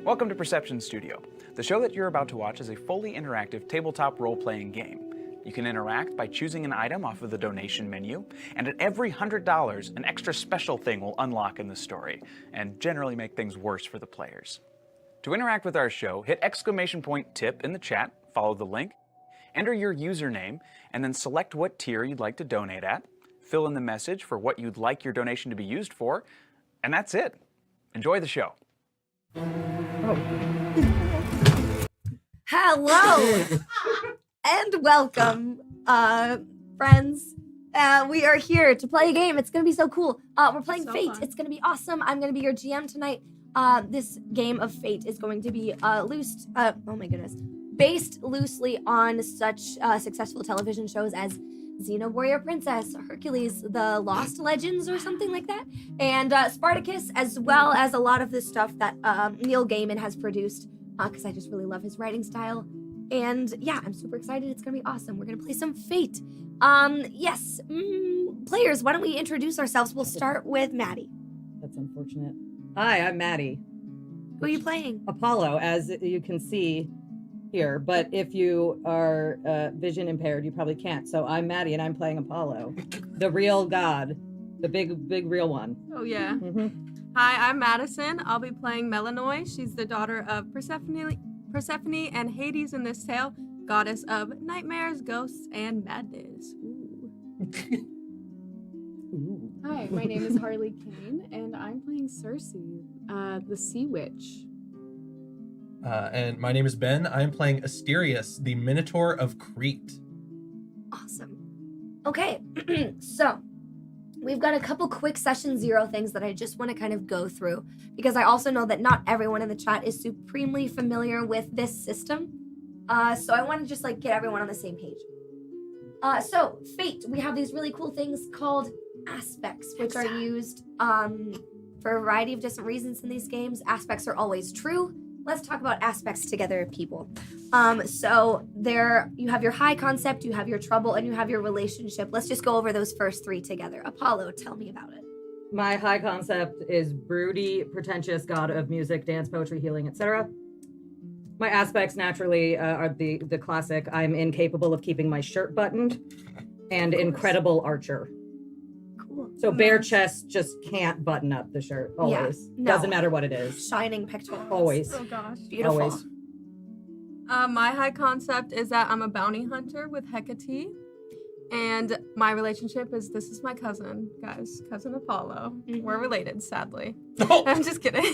Welcome to Perception Studio. The show that you're about to watch is a fully interactive tabletop role-playing game. You can interact by choosing an item off of the donation menu, and at every $100, an extra special thing will unlock in the story, and generally make things worse for the players. To interact with our show, hit !tip in the chat, follow the link, enter your username, and then select what tier you'd like to donate at, fill in the message for what you'd like your donation to be used for, and that's it. Enjoy the show. Hello and welcome, friends. We are here to play a game. It's gonna be so cool. We're playing Fate. Fun. It's gonna be awesome. I'm gonna be your GM tonight. This game of Fate is going to be based loosely on such successful television shows as Xena Warrior Princess, Hercules, The Lost Legends, or something like that, and Spartacus, as well as a lot of the stuff that Neil Gaiman has produced, because I just really love his writing style. And yeah, I'm super excited. It's gonna be awesome. We're gonna play some Fate. Yes, players, why don't we introduce ourselves? We'll start with Maddie. That's unfortunate. Hi, I'm Maddie. Who are you playing? Apollo, as you can see here, but if you are vision impaired, you probably can't. So I'm Maddie, and I'm playing Apollo, the real god, the big real one. Oh, yeah. Mm-hmm. Hi, I'm Madison. I'll be playing Melanoi. She's the daughter of Persephone and Hades in this tale, goddess of nightmares, ghosts, and madness. Ooh. Hi, my name is Harley Kane, and I'm playing Circe, the Sea Witch. And my name is Ben. I'm playing Asterius, the Minotaur of Crete. Awesome. Okay, so we've got a couple quick session zero things that I just want to kind of go through, because I also know that not everyone in the chat is supremely familiar with this system. So I want to just get everyone on the same page. So Fate, we have these really cool things called aspects, which are used for a variety of different reasons in these games. Aspects are always true. Let's talk about aspects together, people. So there, you have your high concept, you have your trouble, and you have your relationship. Let's just go over those first three together. Apollo, tell me about it. My high concept is broody, pretentious god of music, dance, poetry, healing, etc. My aspects naturally are the classic. I'm incapable of keeping my shirt buttoned, and incredible archer. Cool. So bare chest just can't button up the shirt. Always. no. Doesn't matter what it is. Shining pectorals. Always. Oh, gosh. Beautiful. Always. My high concept is that I'm a bounty hunter with Hecate. And my relationship is, this is my cousin, guys. Cousin Apollo. Mhm. We're related, sadly. Oh. I'm just kidding.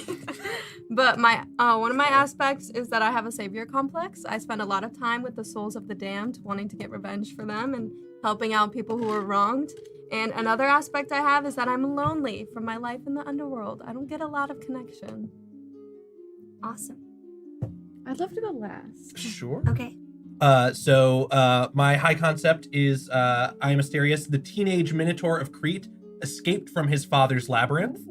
But my one of my aspects is that I have a savior complex. I spend a lot of time with the souls of the damned, wanting to get revenge for them and helping out people who were wronged. And another aspect I have is that I'm lonely from my life in the underworld. I don't get a lot of connection. Awesome. I'd love to go last. Sure. Okay. So my high concept is I am Asterius, the teenage Minotaur of Crete, escaped from his father's labyrinth.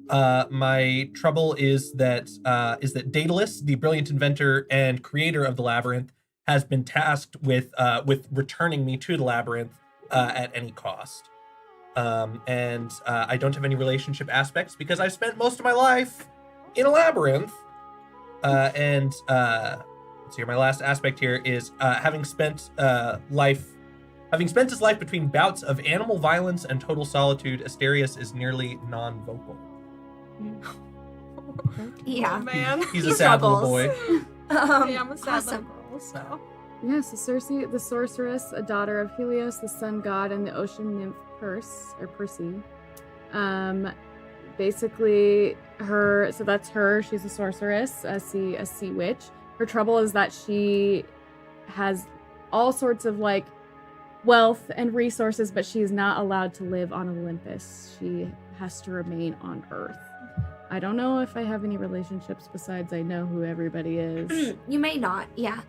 My trouble is that Daedalus, the brilliant inventor and creator of the labyrinth, has been tasked with returning me to the labyrinth at any cost. And I don't have any relationship aspects because I've spent most of my life in a labyrinth. Let's see, my last aspect here is having spent his life between bouts of animal violence and total solitude, Asterius is nearly non-vocal. Yeah. Oh, man. He's He a sad little struggles. boy. Yeah, I'm a sad Awesome. little girl, so. Yes, Circe, the sorceress, a daughter of Helios, the sun god, and the ocean nymph Perse. Basically, so that's her. She's a sorceress, a sea witch. Her trouble is that she has all sorts of wealth and resources, but she is not allowed to live on Olympus. She has to remain on Earth. I don't know if I have any relationships besides I know who everybody is. You may not, yeah.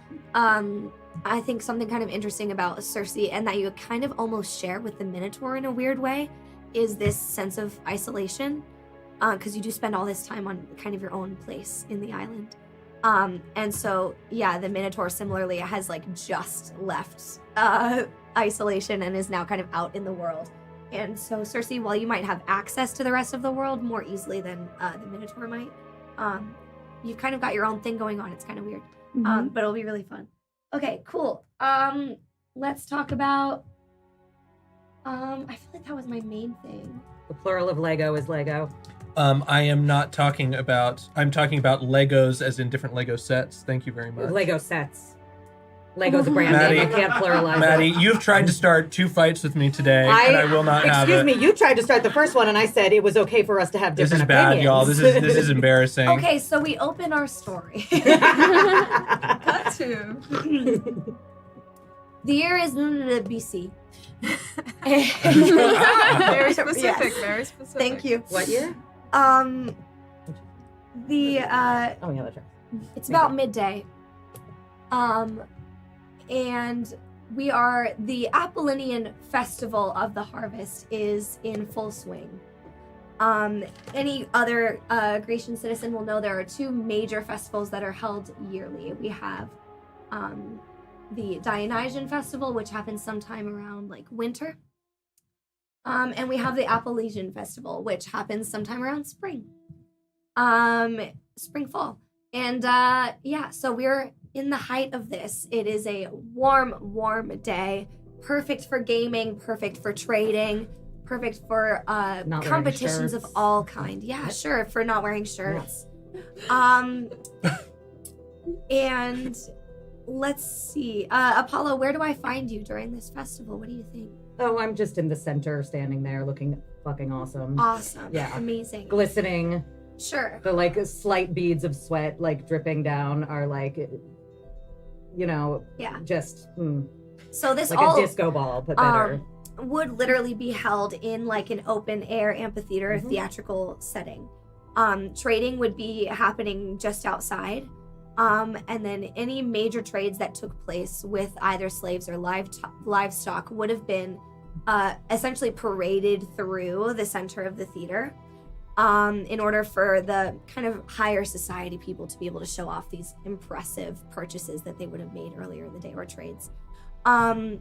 I think something kind of interesting about Circe, and that you kind of almost share with the Minotaur in a weird way, is this sense of isolation, because you do spend all this time on kind of your own place in the island. And so, yeah, the Minotaur similarly has just left isolation and is now kind of out in the world. And so Circe, while you might have access to the rest of the world more easily than the Minotaur might, you've kind of got your own thing going on. It's kind of weird, Mhm. but it'll be really fun. Okay, cool. Let's talk about. I feel like that was my main thing. The plural of Lego is Lego. I am not talking about. I'm talking about Legos as in different Lego sets. Thank you very much. Lego sets. Lego's a brand name. I Maddie. can't pluralize Maddie, it. you've tried to start 2 fights with me today, and I will not have Excuse it. me, you tried to start the first one, and I said it was okay for us to have This different is bad, opinions. y'all. This is embarrassing. Okay, so we open our story. Cut to. The year is BC. Very specific. Yes. Very specific. Thank you. What year? The Oh, yeah, that's right. it's about midday. And we are the Apollinian Festival of the Harvest is in full swing. Any other Grecian citizen will know there are 2 major festivals that are held yearly. We have the Dionysian Festival, which happens sometime around like winter. And we have the Apollesian Festival, which happens sometime around spring. Spring, fall. And yeah, so we're in the height of this. It is a warm day, perfect for gaming, perfect for trading, perfect for Not wearing competitions of shirts. all kind. Yeah, sure, for not wearing shirts. And let's see. Apollo, where do I find you during this festival? What do you think? Oh, I'm just in the center, standing there, looking fucking awesome. Awesome. Yeah. Amazing. Glistening. Sure. The like slight beads of sweat like dripping down are like, you know, Yeah. just So this like all a disco ball, but better. would literally be held in like an open air amphitheater Mhm. theatrical setting. Trading would be happening just outside. And then any major trades that took place with either slaves or livestock would have been essentially paraded through the center of the theater in order for the kind of higher society people to be able to show off these impressive purchases that they would have made earlier in the day or trades. Awesome.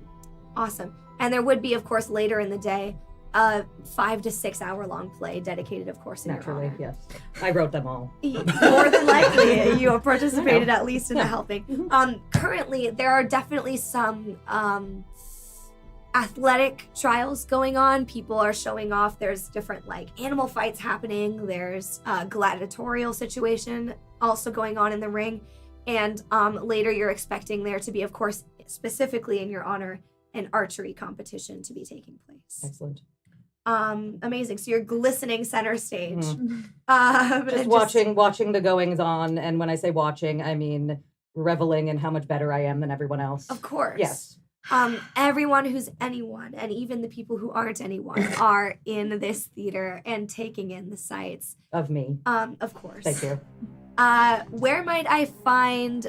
And there would be, of course, later in the day, a 5 to 6 hour long play dedicated, of course, in Naturally, your honor. yes. I wrote them all. More than likely, you have participated at least in the helping. Currently, there are definitely some athletic trials going on. People are showing off. There's different like animal fights happening. There's a gladiatorial situation also going on in the ring. And later, you're expecting there to be, of course, specifically in your honor, an archery competition to be taking place. Excellent. Amazing. So you're glistening center stage. Just watching the goings on, and when I say watching, I mean reveling in how much better I am than everyone else. Of course. Yes. Everyone who's anyone, and even the people who aren't anyone, are in this theater and taking in the sights. Of me. Of course. Thank you. Where might I find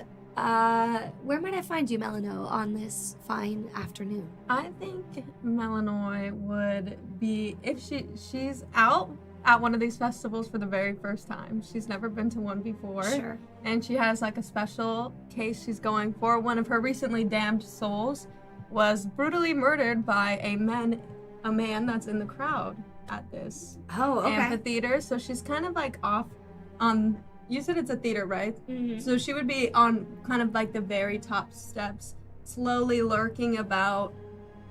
you, Melano, on this fine afternoon? I think Melanoy would be if she's out at one of these festivals for the very first time. She's never been to one before. Sure. And she has like a special case she's going for. One of her recently damned souls was brutally murdered by a man that's in the crowd at this Oh, okay. amphitheater. So she's kind of like off on, you said it's a theater, right? Mhm. So she would be on kind of like the very top steps, slowly lurking about,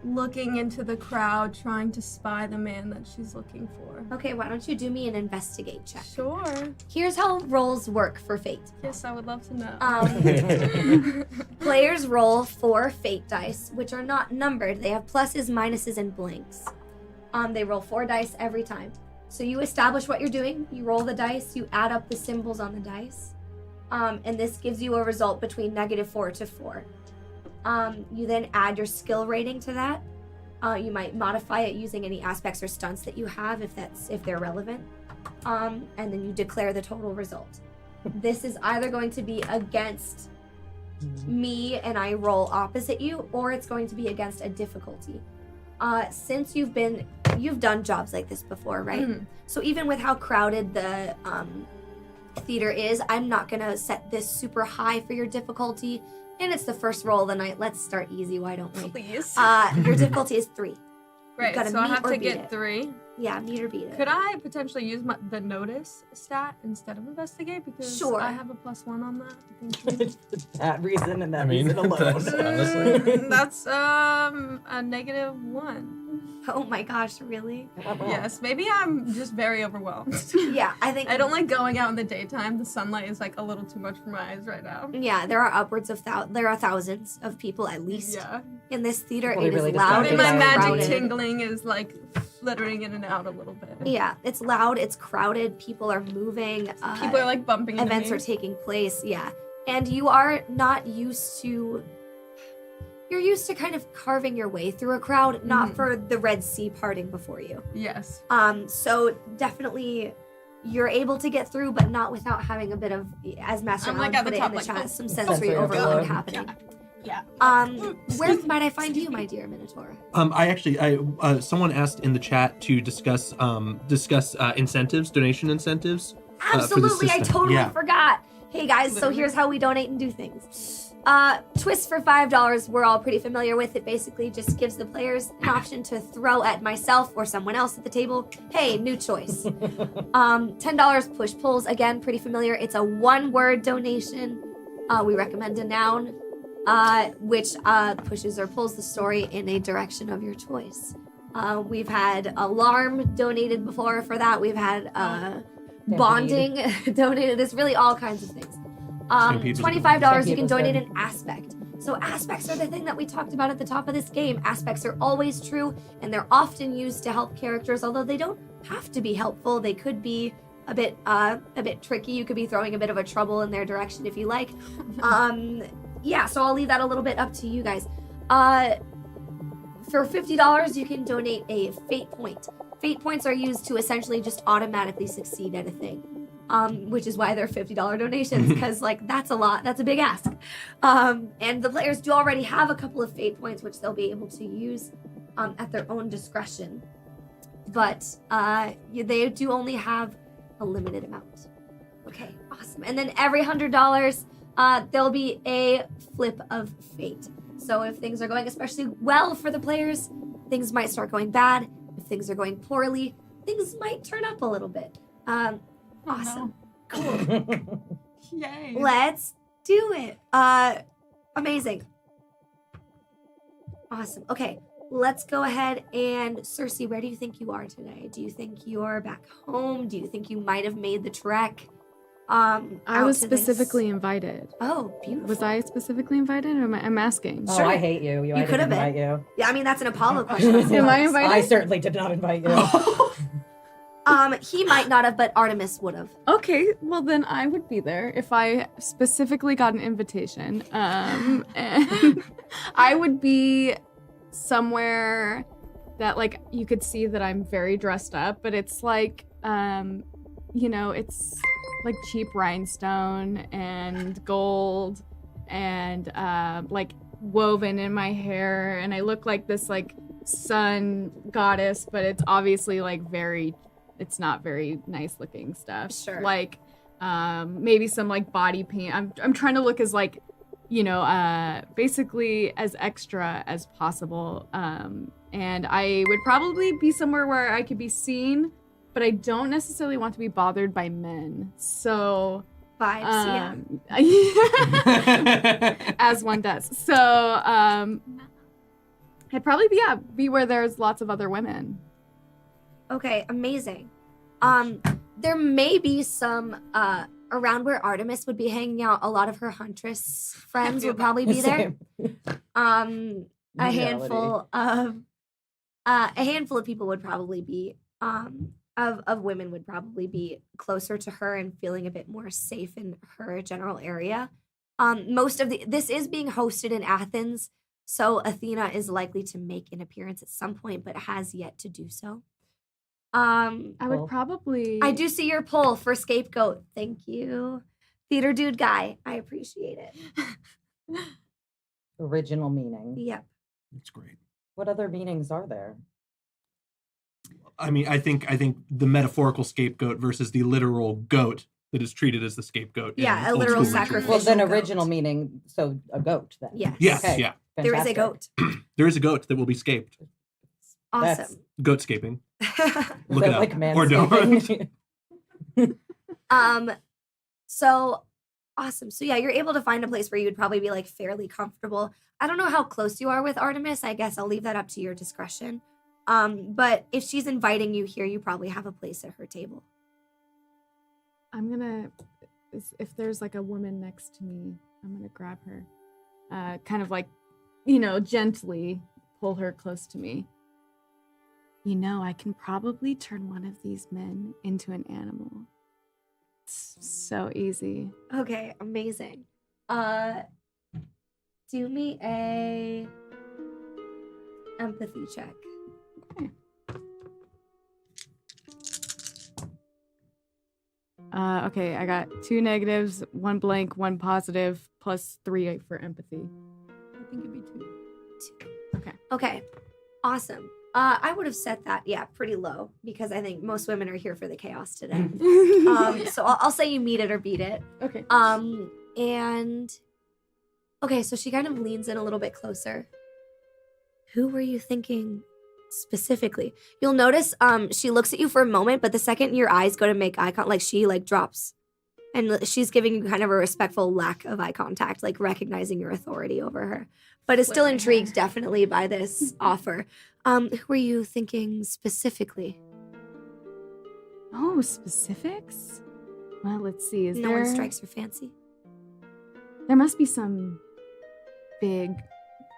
looking into the crowd, trying to spy the man that she's looking for. Okay, why don't you do me an investigate check? Sure. Here's how rolls work for fate. Yes, I would love to know. Players roll 4 fate dice, which are not numbered. They have pluses, minuses, and blanks. They roll 4 dice every time. So you establish what you're doing, you roll the dice, you add up the symbols on the dice, and this gives you a result between -4 to 4. You then add your skill rating to that. You might modify it using any aspects or stunts that you have if they're relevant. And then you declare the total result. This is either going to be against me and I roll opposite you, or it's going to be against a difficulty. Since you've done jobs like this before, right? Mhm. So even with how crowded the theater is, I'm not gonna set this super high for your difficulty. And it's the first roll of the night. Let's start easy, why don't we? Please. Your difficulty is 3. Great. gotta So I meet have or to beat get it. 3. Yeah, meet or beat it. Could I potentially use the notice stat instead of investigate? Because Sure. I have a +1 on that. Thank you. That reason and that I mean, reason alone. that's- honestly. That's a -1. Oh my gosh, really? Yes, maybe I'm just very overwhelmed. Yeah, I think I don't like going out in the daytime. The sunlight is like a little too much for my eyes right now. Yeah, there are upwards of there are thousands of people at least Yeah. in this theater. Probably It is really loud. distracted And It my is by magic crowded. tingling is like flittering in and out a little bit. Yeah, it's loud. It's crowded. People are moving. People are like bumping into Events me. are taking place. Yeah, and you are not used to. You're used to kind of carving your way through a crowd, not Mhm. for the Red Sea parting before you. Yes. So definitely you're able to get through, but not without having a bit of, as Master I'm, like, Alan at the put it top, in the like, chat, oh, some sensory sensory overload overload. happening. Yeah. Where might I find you, my dear Minotaur? I someone asked in the chat to discuss incentives, donation incentives. for the Absolutely, I system. totally Yeah. forgot. Hey guys, so Literally. here's how we donate and do things. Twist for $5, we're all pretty familiar with. It basically just gives the players an option to throw at myself or someone else at the table. Hey, new choice. $10 push pulls, again, pretty familiar. It's a one-word donation. We recommend a noun, which pushes or pulls the story in a direction of your choice. We've had alarm donated before for that. We've had bonding donated. It's really all kinds of things. Stampede was $25 you can Stampede was donate good. an aspect. So aspects are the thing that we talked about at the top of this game. Aspects are always true, and they're often used to help characters, although they don't have to be helpful. They could be a bit tricky. You could be throwing a bit of a trouble in their direction if you like. Yeah, so I'll leave that a little bit up to you guys. For $50, you can donate a fate point. Fate points are used to essentially just automatically succeed at a thing. Which is why they're $50 donations, because like that's a lot. That's a big ask. And the players do already have a couple of fate points, which they'll be able to use at their own discretion. But they do only have a limited amount. Okay, awesome. And then every $100, there'll be a flip of fate. So if things are going especially well for the players, things might start going bad. If things are going poorly, things might turn up a little bit. Awesome. Cool. Yay. Let's do it. Amazing. Awesome. Okay, let's go ahead and Cersei, where do you think you are today? Do you think you're back home? Do you think you might have made the trek? I was out to this? specifically invited. Oh, beautiful. Was I specifically invited, or I'm asking? Oh, Sure. I hate you. I could have didn't been. invite you. Yeah, I mean that's an Apollo question. Am I invited? I certainly did not invite you. He might not have, but Artemis would have. Okay, well then I would be there if I specifically got an invitation. And I would be somewhere that like you could see that I'm very dressed up, but it's like it's like cheap rhinestone and gold and like woven in my hair, and I look like this like sun goddess, but it's obviously like it's not very nice looking stuff. Sure. Like maybe some like body paint. I'm trying to look as like basically as extra as possible. And I would probably be somewhere where I could be seen, but I don't necessarily want to be bothered by men. So Vibes, yeah. as one does. So I'd probably be where there's lots of other women. Okay, amazing. There may be some around where Artemis would be hanging out. A lot of her huntress friends would probably be there. Same. A Reality. handful of people would probably be of women would probably be closer to her and feeling a bit more safe in her general area. Most of this is being hosted in Athens, so Athena is likely to make an appearance at some point, but has yet to do so. I Cool. would probably. I do see your poll for scapegoat. Thank you, theater dude guy. I appreciate it. Original meaning. Yep. It's great. What other meanings are there? I mean, I think the metaphorical scapegoat versus the literal goat that is treated as the scapegoat. in Yeah, a old literal school ritual. sacrifice. Well, then Official original goat. meaning, so a goat then. Yes. Yes, Okay. yeah. There is a Fantastic. goat. There is a goat that will be scaped. Awesome. That's- Goat scaping. Look Is it that up. like Or don't. manscaping? So awesome. So yeah, you're able to find a place where you would probably be like fairly comfortable. I don't know how close you are with Artemis. I guess I'll leave that up to your discretion. But if she's inviting you here, you probably have a place at her table. I'm gonna, if there's like a woman next to me, I'm gonna grab her, kind of like, gently pull her close to me. I can probably turn one of these men into an animal. It's so easy. Okay, amazing. Do me a empathy check. Okay, I got 2 negatives, 1 blank, 1 positive, plus 3 for empathy. I think it'd be 2. Okay, awesome. I would have set that, pretty low because I think most women are here for the chaos today. So I'll say you meet it or beat it. Okay. And okay, so she kind of leans in a little bit closer. Who were you thinking specifically? You'll notice she looks at you for a moment, but the second your eyes go to make eye contact, like she like drops. And she's giving you kind of a respectful lack of eye contact, like recognizing your authority over her. But is still intrigued definitely by this offer. Who were you thinking specifically? Oh, specifics? Well, let's see. No one strikes your fancy. There must be some big,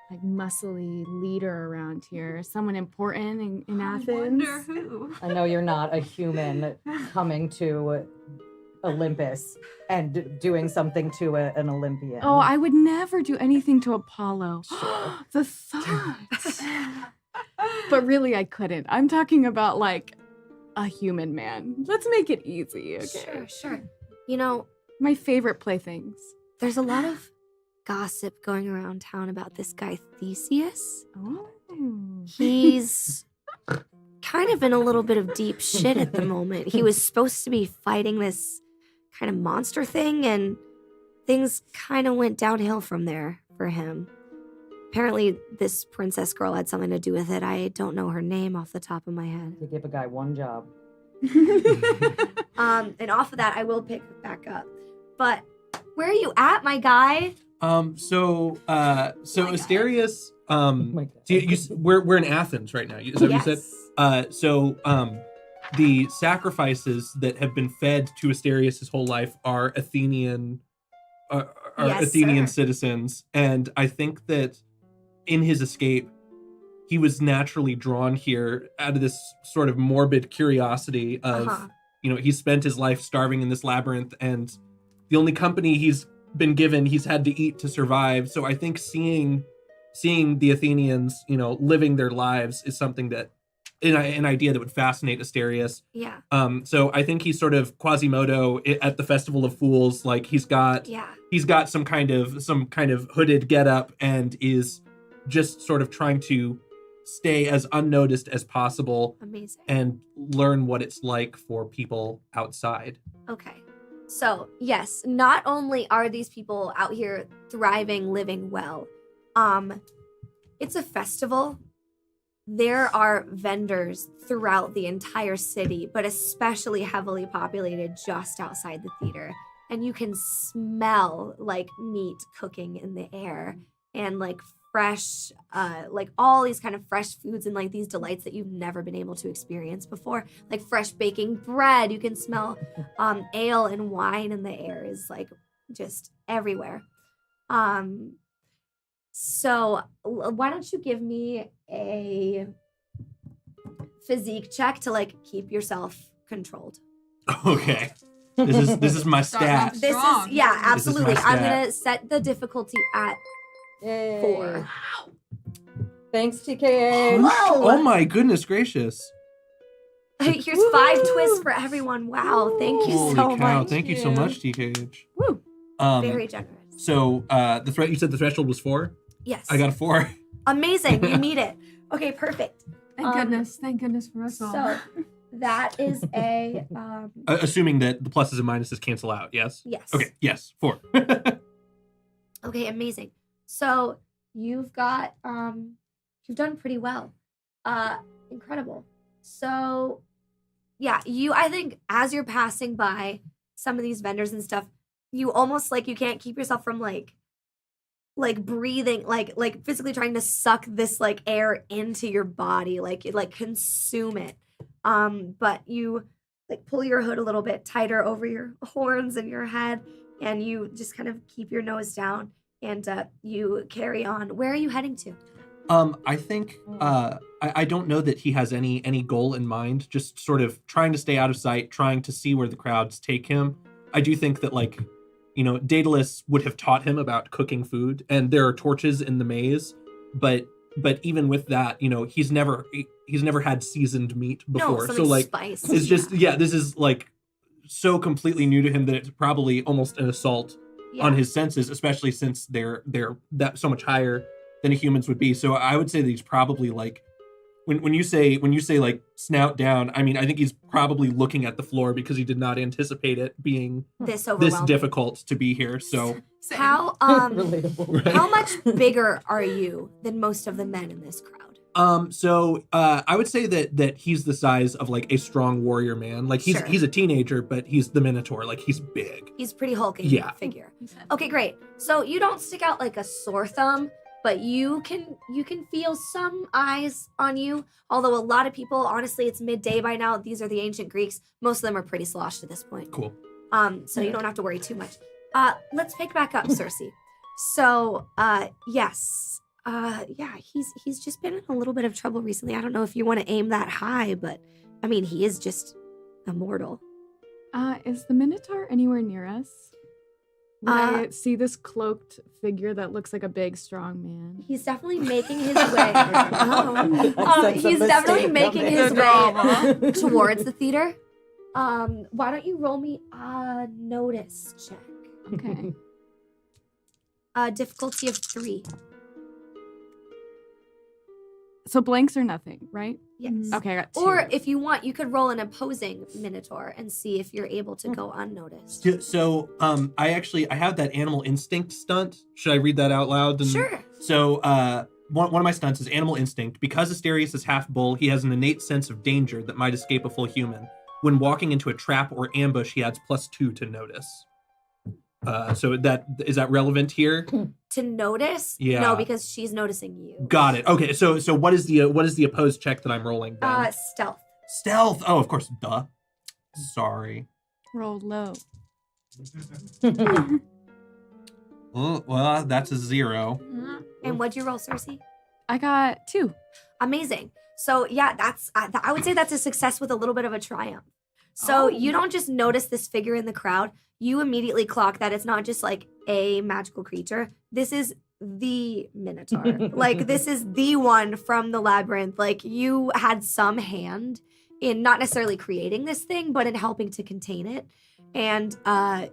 like, muscly leader around here. Someone important in Athens. Wonder who. I know you're not a human coming to Olympus and doing something to an Olympian. Oh, I would never do anything to Apollo. Sure. The thought. But really, I couldn't. I'm talking about, like, a human man. Let's make it easy, okay? Sure. My favorite playthings. There's a lot of gossip going around town about this guy Theseus. Oh. He's kind of in a little bit of deep shit at the moment. He was supposed to be fighting this kind of monster thing, and things kind of went downhill from there for him. Apparently, this princess girl had something to do with it. I don't know her name off the top of my head. You give a guy one job. And off of that, I will pick back up. But where are you at, my guy? So God. Asterius, my God. so we're in Athens right now. Is that what you said? The sacrifices that have been fed to Asterius his whole life are Athenian, Yes, Athenian sir. citizens, and I think that in his escape, he was naturally drawn here out of this sort of morbid curiosity of, Uh-huh. He spent his life starving in this labyrinth, and the only company he's been given, he's had to eat to survive. So I think seeing the Athenians, living their lives is something that, an idea that would fascinate Asterius. Yeah. So I think he's sort of Quasimodo at the Festival of Fools. Like he's got some kind of hooded getup and is just sort of trying to stay as unnoticed as possible Amazing. and learn what it's like for people outside. Okay. So, yes, not only are these people out here thriving, living well, it's a festival. There are vendors throughout the entire city, but especially heavily populated just outside the theater. And you can smell like meat cooking in the air and like fresh, like all these kind of fresh foods and like these delights that you've never been able to experience before. Like fresh baking bread. You can smell ale and wine in the air is like just everywhere. So why don't you give me a physique check to like keep yourself controlled? Okay. This is my Starting off stat. This Strong. is, yeah, This is my absolutely. I'm stat. gonna set the difficulty at Yay. 4. Thanks, TKA. Whoa! Oh my goodness gracious. Here's 5 twists for everyone. Wow, thank you Holy so cow. much. Thank you so much, TKH. Woo. Very generous. So you said the threshold was 4? Yes. I got a 4. Amazing. You meet it. Okay, perfect. Thank goodness for us all. So that is a Assuming that the pluses and minuses cancel out, yes? yes. Okay, yes, 4. Okay, amazing. So you've got you've done pretty well. Incredible. So, yeah, I think as you're passing by some of these vendors and stuff, you almost like you can't keep yourself from like breathing, like physically trying to suck this like air into your body, like consume it. But you like pull your hood a little bit tighter over your horns and your head, and you just kind of keep your nose down, and you carry on. Where are you heading to? I think I don't know that he has any goal in mind, just sort of trying to stay out of sight, trying to see where the crowds take him. I do think that, like, you know, Daedalus would have taught him about cooking food, and there are torches in the maze, but even with that, you know, he's never had seasoned meat before. No, so like spice. it's just this is like so completely new to him that it's probably almost an assault on his senses, especially since they're that so much higher than a human's would be. So I would say that he's probably like, when you say like snout down, I mean, I think he's probably looking at the floor because he did not anticipate it being this difficult to be here. So how Relatable. how much bigger are you than most of the men in this crowd? So I would say that he's the size of like a strong warrior man. Like Sure. he's a teenager, but he's the Minotaur. Like he's big. He's pretty hulking Yeah. figure. Okay, great. So you don't stick out like a sore thumb, but you can feel some eyes on you. Although a lot of people, honestly, it's midday by now. These are the ancient Greeks. Most of them are pretty sloshed at this point. Cool. So you don't have to worry too much. Let's pick back up, Cersei. So, yes. Yeah, he's just been in a little bit of trouble recently. I don't know if you want to aim that high, but I mean, he is just immortal. Is the Minotaur anywhere near us? Would I see this cloaked figure that looks like a big, strong man? He's definitely making his way. Sense of He's definitely mistake making coming. his The way drama. towards the theater. Why don't you roll me a notice check? Okay. Difficulty of 3. So blanks are nothing, right? Yes. Okay, I got 2. Or if you want, you could roll an opposing Minotaur and see if you're able to go unnoticed. So I have that animal instinct stunt. Should I read that out loud? Sure. So one of my stunts is animal instinct. Because Asterius is half bull, he has an innate sense of danger that might escape a full human. When walking into a trap or ambush, he adds +2 to notice. So is that relevant here? To notice? Yeah. No, because she's noticing you. Got it. Okay. So what is the opposed check that I'm rolling then? Stealth. Stealth. Oh, of course. Duh. Sorry. Roll low. Oh, well, that's a 0. And what'd you roll, Cersei? I got 2. Amazing. So yeah, I would say that's a success with a little bit of a triumph. So you don't just notice this figure in the crowd. You immediately clock that it's not just like a magical creature. This is the Minotaur. Like this is the one from the labyrinth. Like you had some hand in not necessarily creating this thing, but in helping to contain it. And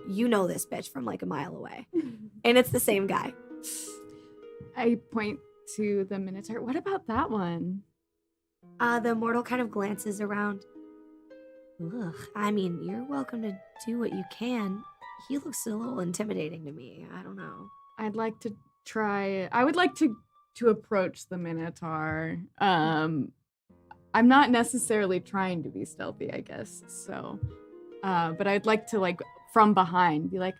you know this bitch from like a mile away. And it's the same guy. I point to the Minotaur. What about that one? The immortal kind of glances around. Ugh, I mean, you're welcome to do what you can. He looks a little intimidating to me. I don't know. I'd like to try. I would like to approach the Minotaur. I'm not necessarily trying to be stealthy, I guess. So, but I'd like to like from behind be like,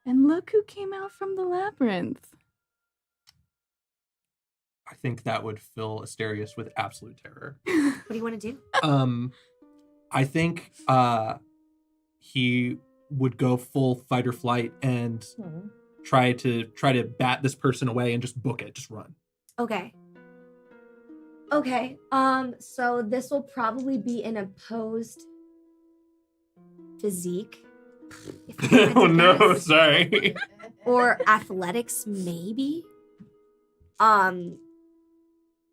and look who came out from the labyrinth. I think that would fill Asterius with absolute terror. What do you want to do? I think he would go full fight or flight and try to bat this person away and just book it, just run. Okay. So this will probably be an opposed physique. if I had to Oh no, guess. sorry. Or athletics, maybe.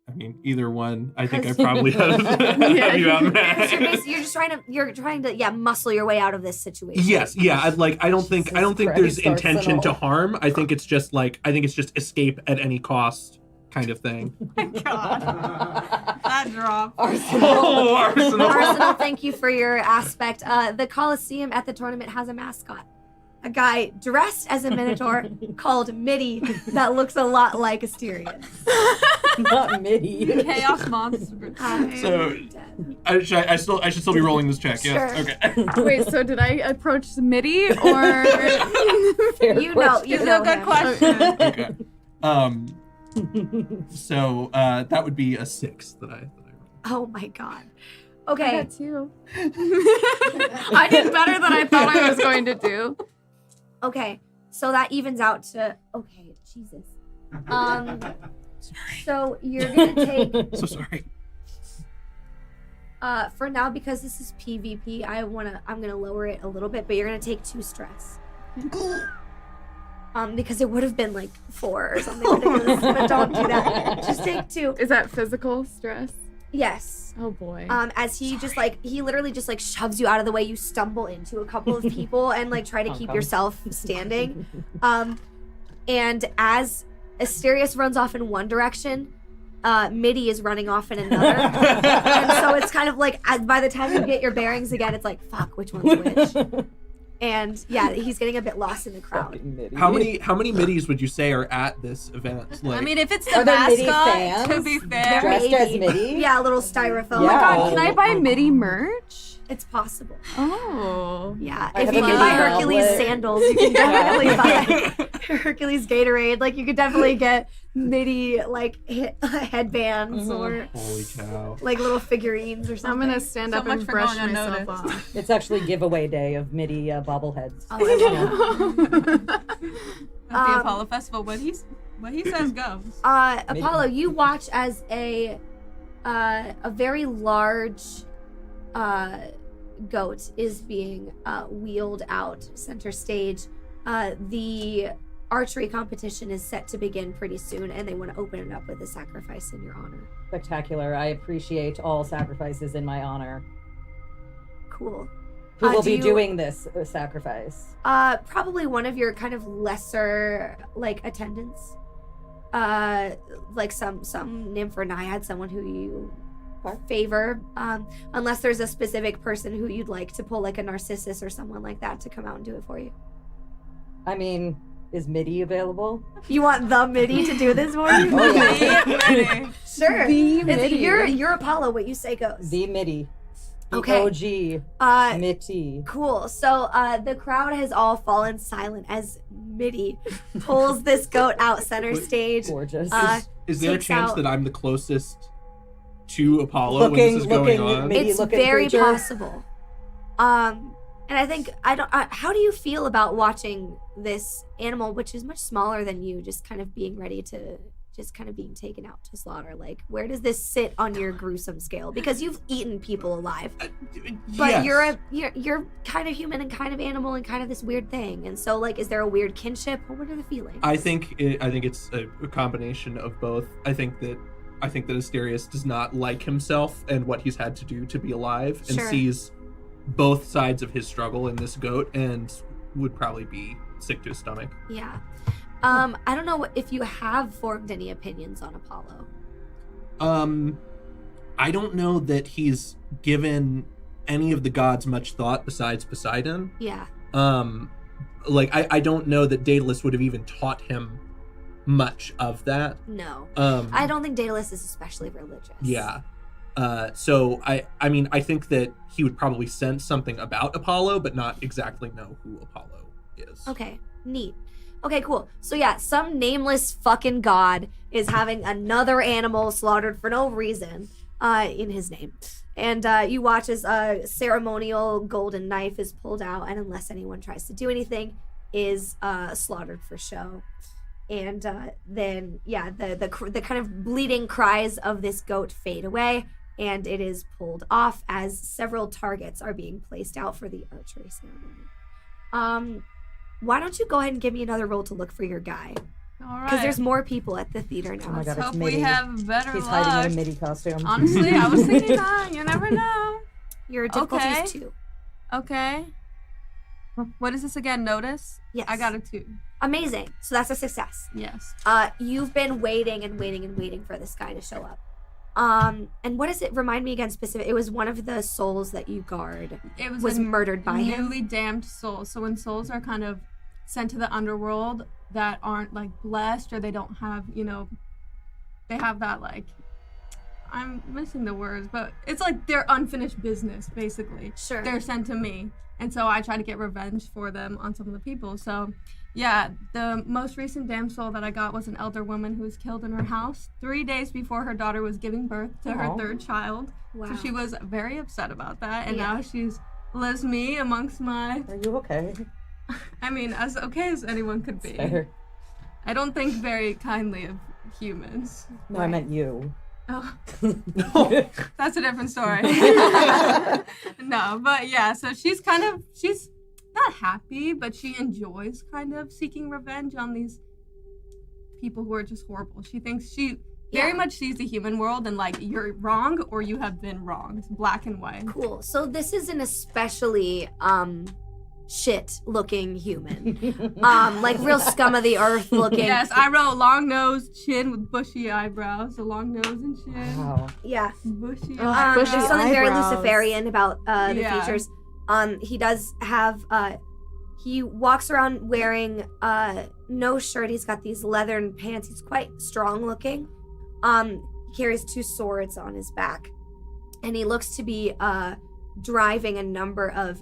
I mean, either one. I think I 'Cause- probably have you Because outmatched. you're trying to muscle your way out of this situation. Yes, yeah. I don't think Jesus there's Christ, intention to Arsenal. harm. I think it's just escape at any cost kind of thing. God. That drop. Oh, Arsenal. Arsenal, thank you for your aspect. The Coliseum at the tournament has a mascot. A guy dressed as a Minotaur called Mitty that looks a lot like Asterius. Not MIDI. Chaos monster. So, I should still be rolling this check, yeah? Sure. Okay. Wait, so did I approach Mitty or? Fair You know Good him. question. Okay. So, that would be a 6 that I rolled. Oh my god. I Okay. got 2. I did better than I thought I was going to do. Okay. So that evens out to okay, Jesus. So you're gonna take So sorry. for now because this is PvP, I'm gonna lower it a little bit, but you're gonna take 2 stress. Because it would have been like 4 or something ridiculous, but don't do that. Just take 2. Is that physical stress? Yes. Oh boy. As he just like he literally just like shoves you out of the way, you stumble into a couple of people and like try to keep yourself standing. And as Asterius runs off in one direction, Mitty is running off in another. And so it's kind of like by the time you get your bearings again, it's like fuck, which one's which? And yeah, he's getting a bit lost in the crowd. How many middies would you say are at this event? Like, I mean, if it's the Are there MIDI mascot, fans? to be fair. Dressed as MIDI? Yeah, a little styrofoam. Oh my god, can I buy MIDI merch? It's possible. Oh. Yeah, I if have you a can buy MIDI Hercules goblet. sandals, you can definitely buy Hercules Gatorade. Like you could definitely get MIDI like headbands or holy cow. like little figurines or I'm something. gonna stand So up much and for brush going myself unnoticed. off. It's actually giveaway day of MIDI bobbleheads. Oh, I love it. At the Apollo Festival, what he says goes. Apollo, you watch as a very large goat is being wheeled out center stage. The archery competition is set to begin pretty soon, and they want to open it up with a sacrifice in your honor. Spectacular. I appreciate all sacrifices in my honor. Cool. Who will do be you- doing this sacrifice? Probably one of your kind of lesser like attendants. Like some nymph or naiad, someone who you favor. Unless there's a specific person who you'd like to pull, like a Narcissus or someone like that, to come out and do it for you. I mean, is MIDI available? You want the MIDI to do this for you? Oh, yeah. Sure. The It's- MIDI. You're Apollo. What you say goes. The MIDI. The Okay. OG. MIDI. Cool. So the crowd has all fallen silent as MIDI pulls this goat out center stage. Gorgeous. Is there a takes chance out- that I'm the closest to Apollo when this is going on? MIDI It's looking very creature. possible. And I think how do you feel about watching this animal, which is much smaller than you, just kind of being ready to, just kind of being taken out to slaughter? Like, where does this sit on your gruesome scale? Because you've eaten people alive, but Yes. you're kind of human and kind of animal and kind of this weird thing. And so, like, is there a weird kinship? Or what are the feelings? I think it's a combination of both. I think that Asterius does not like himself and what he's had to do to be alive, and Sure. sees both sides of his struggle in this goat, and would probably be sick to his stomach. Yeah. I don't know if you have formed any opinions on Apollo. I don't know that he's given any of the gods much thought besides Poseidon. Yeah. Like I don't know that Daedalus would have even taught him much of that. No. I I don't think Daedalus is especially religious. Yeah. So I mean, I think that he would probably sense something about Apollo, but not exactly know who Apollo is. Okay, neat. Okay, cool. So yeah, some nameless fucking god is having another animal slaughtered for no reason in his name. And you watch as a ceremonial golden knife is pulled out, and unless anyone tries to do anything, is slaughtered for show. And then, yeah, the kind of bleeding cries of this goat fade away, and it is pulled off as several targets are being placed out for the archery ceremony. Why don't you go ahead and give me another roll to look for your guy? All right. Because there's more people at the theater now. Oh my God, Let's it's hope we MIDI. have better He's luck. hiding in a MIDI costume. Honestly, I was thinking that. You never know. Your difficulty Okay. is 2. Okay. What is this again? Notice? Yes. I got a 2. Amazing. So that's a success. Yes. You've been waiting and waiting and waiting for this guy to show up. And what does it remind me again specific? It was one of the souls that you guard It was a murdered by him. newly damned soul. So when souls are kind of sent to the underworld that aren't like blessed, or they don't have, they have that like, I'm missing the words, but it's like their unfinished business, basically. Sure. They're sent to me. And so I try to get revenge for them on some of the people. So, yeah, the most recent damn soul that I got was an elder woman who was killed in her house 3 days before her daughter was giving birth to her third child. Wow. So she was very upset about that. And Yeah. now she's lives me amongst my, Are you okay? I mean, as okay as anyone could be. Fair. I don't think very kindly of humans. No, I meant you. Oh, that's a different story. No, but yeah, so she's not happy, but she enjoys kind of seeking revenge on these people who are just horrible. She thinks she very much sees the human world and like, you're wrong or you have been wronged, black and white. Cool. So this is an especially shit looking human. Like real scum of the earth looking. Yes, I wrote long nose, chin with bushy eyebrows, a long nose and chin. Wow. Yeah. Bushy Ugh, eyebrows. bushy There's something very eyebrows. Luciferian about the Yeah. features. He does have he walks around wearing no shirt. He's got these leathern pants. He's quite strong looking. He carries 2 swords on his back. And he looks to be driving a number of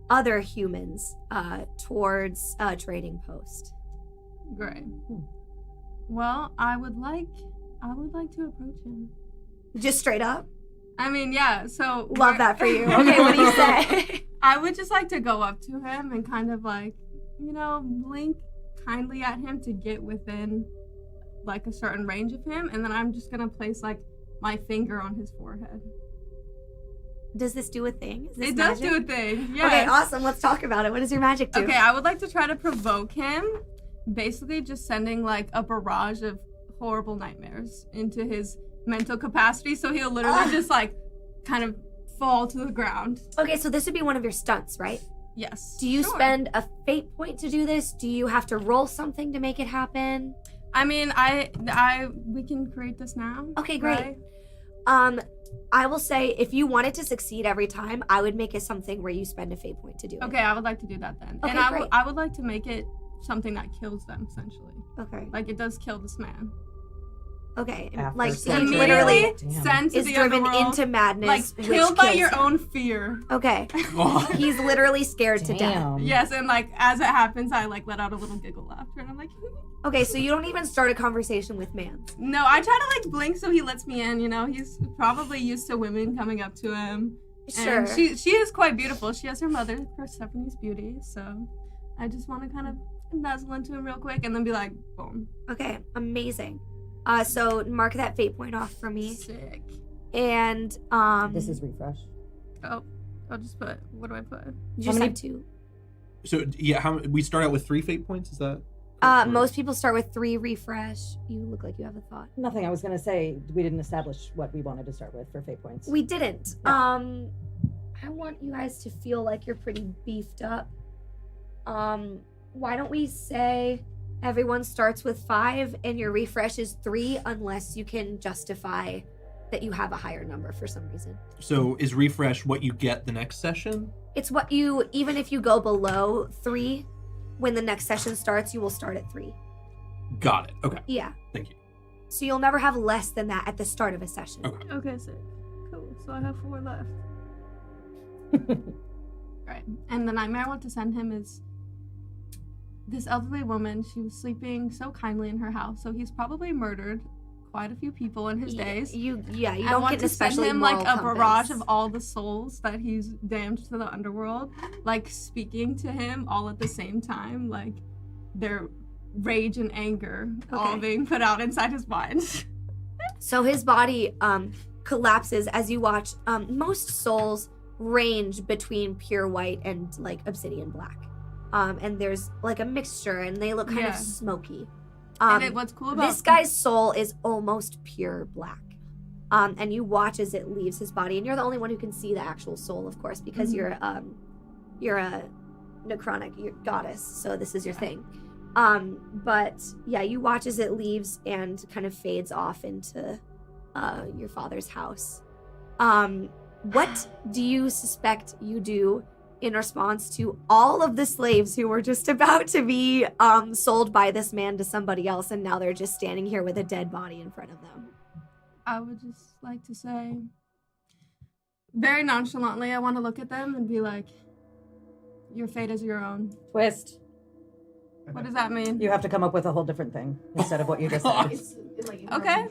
other humans towards a trading post. Great. Well, I would like to approach him. Just straight up. I mean, yeah, so Love that for you. Okay, what do you say? I would just like to go up to him and kind of like, blink kindly at him to get within like a certain range of him, and then I'm just gonna place like my finger on his forehead. Does this do a thing? Is this It does magic? do a thing. Yes. Okay, awesome. Let's talk about it. What does your magic do? Okay, I would like to try to provoke him, basically just sending like a barrage of horrible nightmares into his mental capacity, so he'll literally just like kind of fall to the ground. Okay, so this would be one of your stunts, right? Yes. Do you Sure. spend a fate point to do this? Do you have to roll something to make it happen? I mean, we can create this now. Okay, great. Right? I will say if you wanted to succeed every time, I would make it something where you spend a fate point to do it. Okay, I would like to do that then. Okay, And great. I would like to make it something that kills them, essentially. Okay. Like, it does kill this man. Okay. And, After like he surgery. literally Damn. Sent to is the driven underworld, into madness. like, which killed by kills your him. own fear. Okay. Oh. He's literally scared to death. Damn. Yes, and like, as it happens, I like let out a little giggle laughter, and I'm like, Okay, so you don't even start a conversation with man. no, I try to like blink so he lets me in, he's probably used to women coming up to him. Sure. And she is quite beautiful. She has her mother, Persephone's beauty, so I just want to kind of nuzzle into him real quick and then be like, boom. Okay, amazing. So mark that fate point off for me. Sick. And This is refresh. Oh, I'll just put, what do I put? you just how many- had 2. So yeah, we start out with 3 fate points. Is that? Most people start with 3 refresh. You look like you have a thought. Nothing. I was gonna say we didn't establish what we wanted to start with for fate points. We didn't. Yeah. I want you guys to feel like you're pretty beefed up. Why don't we say everyone starts with 5 and your refresh is 3 unless you can justify that you have a higher number for some reason. So is refresh what you get the next session? It's what you, even if you go below 3, when the next session starts, you will start at 3. Got it. Okay. Yeah. Thank you. So you'll never have less than that at the start of a session. Okay. Okay, sick. Cool. So I have 4 left. Right. And the nightmare I want to send him is this elderly woman. She was sleeping so kindly in her house. So he's probably murdered quite a few people in his days. You I don't want get an to send especially him like moral a barrage compass. of all the souls that he's damned to the underworld, like speaking to him all at the same time, like their rage and anger all Okay. being put out inside his mind. So his body collapses as you watch. Most souls range between pure white and like obsidian black. And there's like a mixture and they look kind of Yeah. smoky. What's cool about This guy's soul is almost pure black. And you watch as it leaves his body, and you're the only one who can see the actual soul, of course, because Mhm. you're a necrotic goddess, so this is your thing. But yeah, you watch as it leaves and kind of fades off into your father's house. What do you suspect you do in response to all of the slaves who were just about to be sold by this man to somebody else, and now they're just standing here with a dead body in front of them. I would just like to say, very nonchalantly, I want to look at them and be like, your fate is your own. Twist. What does that mean? You have to come up with a whole different thing instead of what you just said. Okay.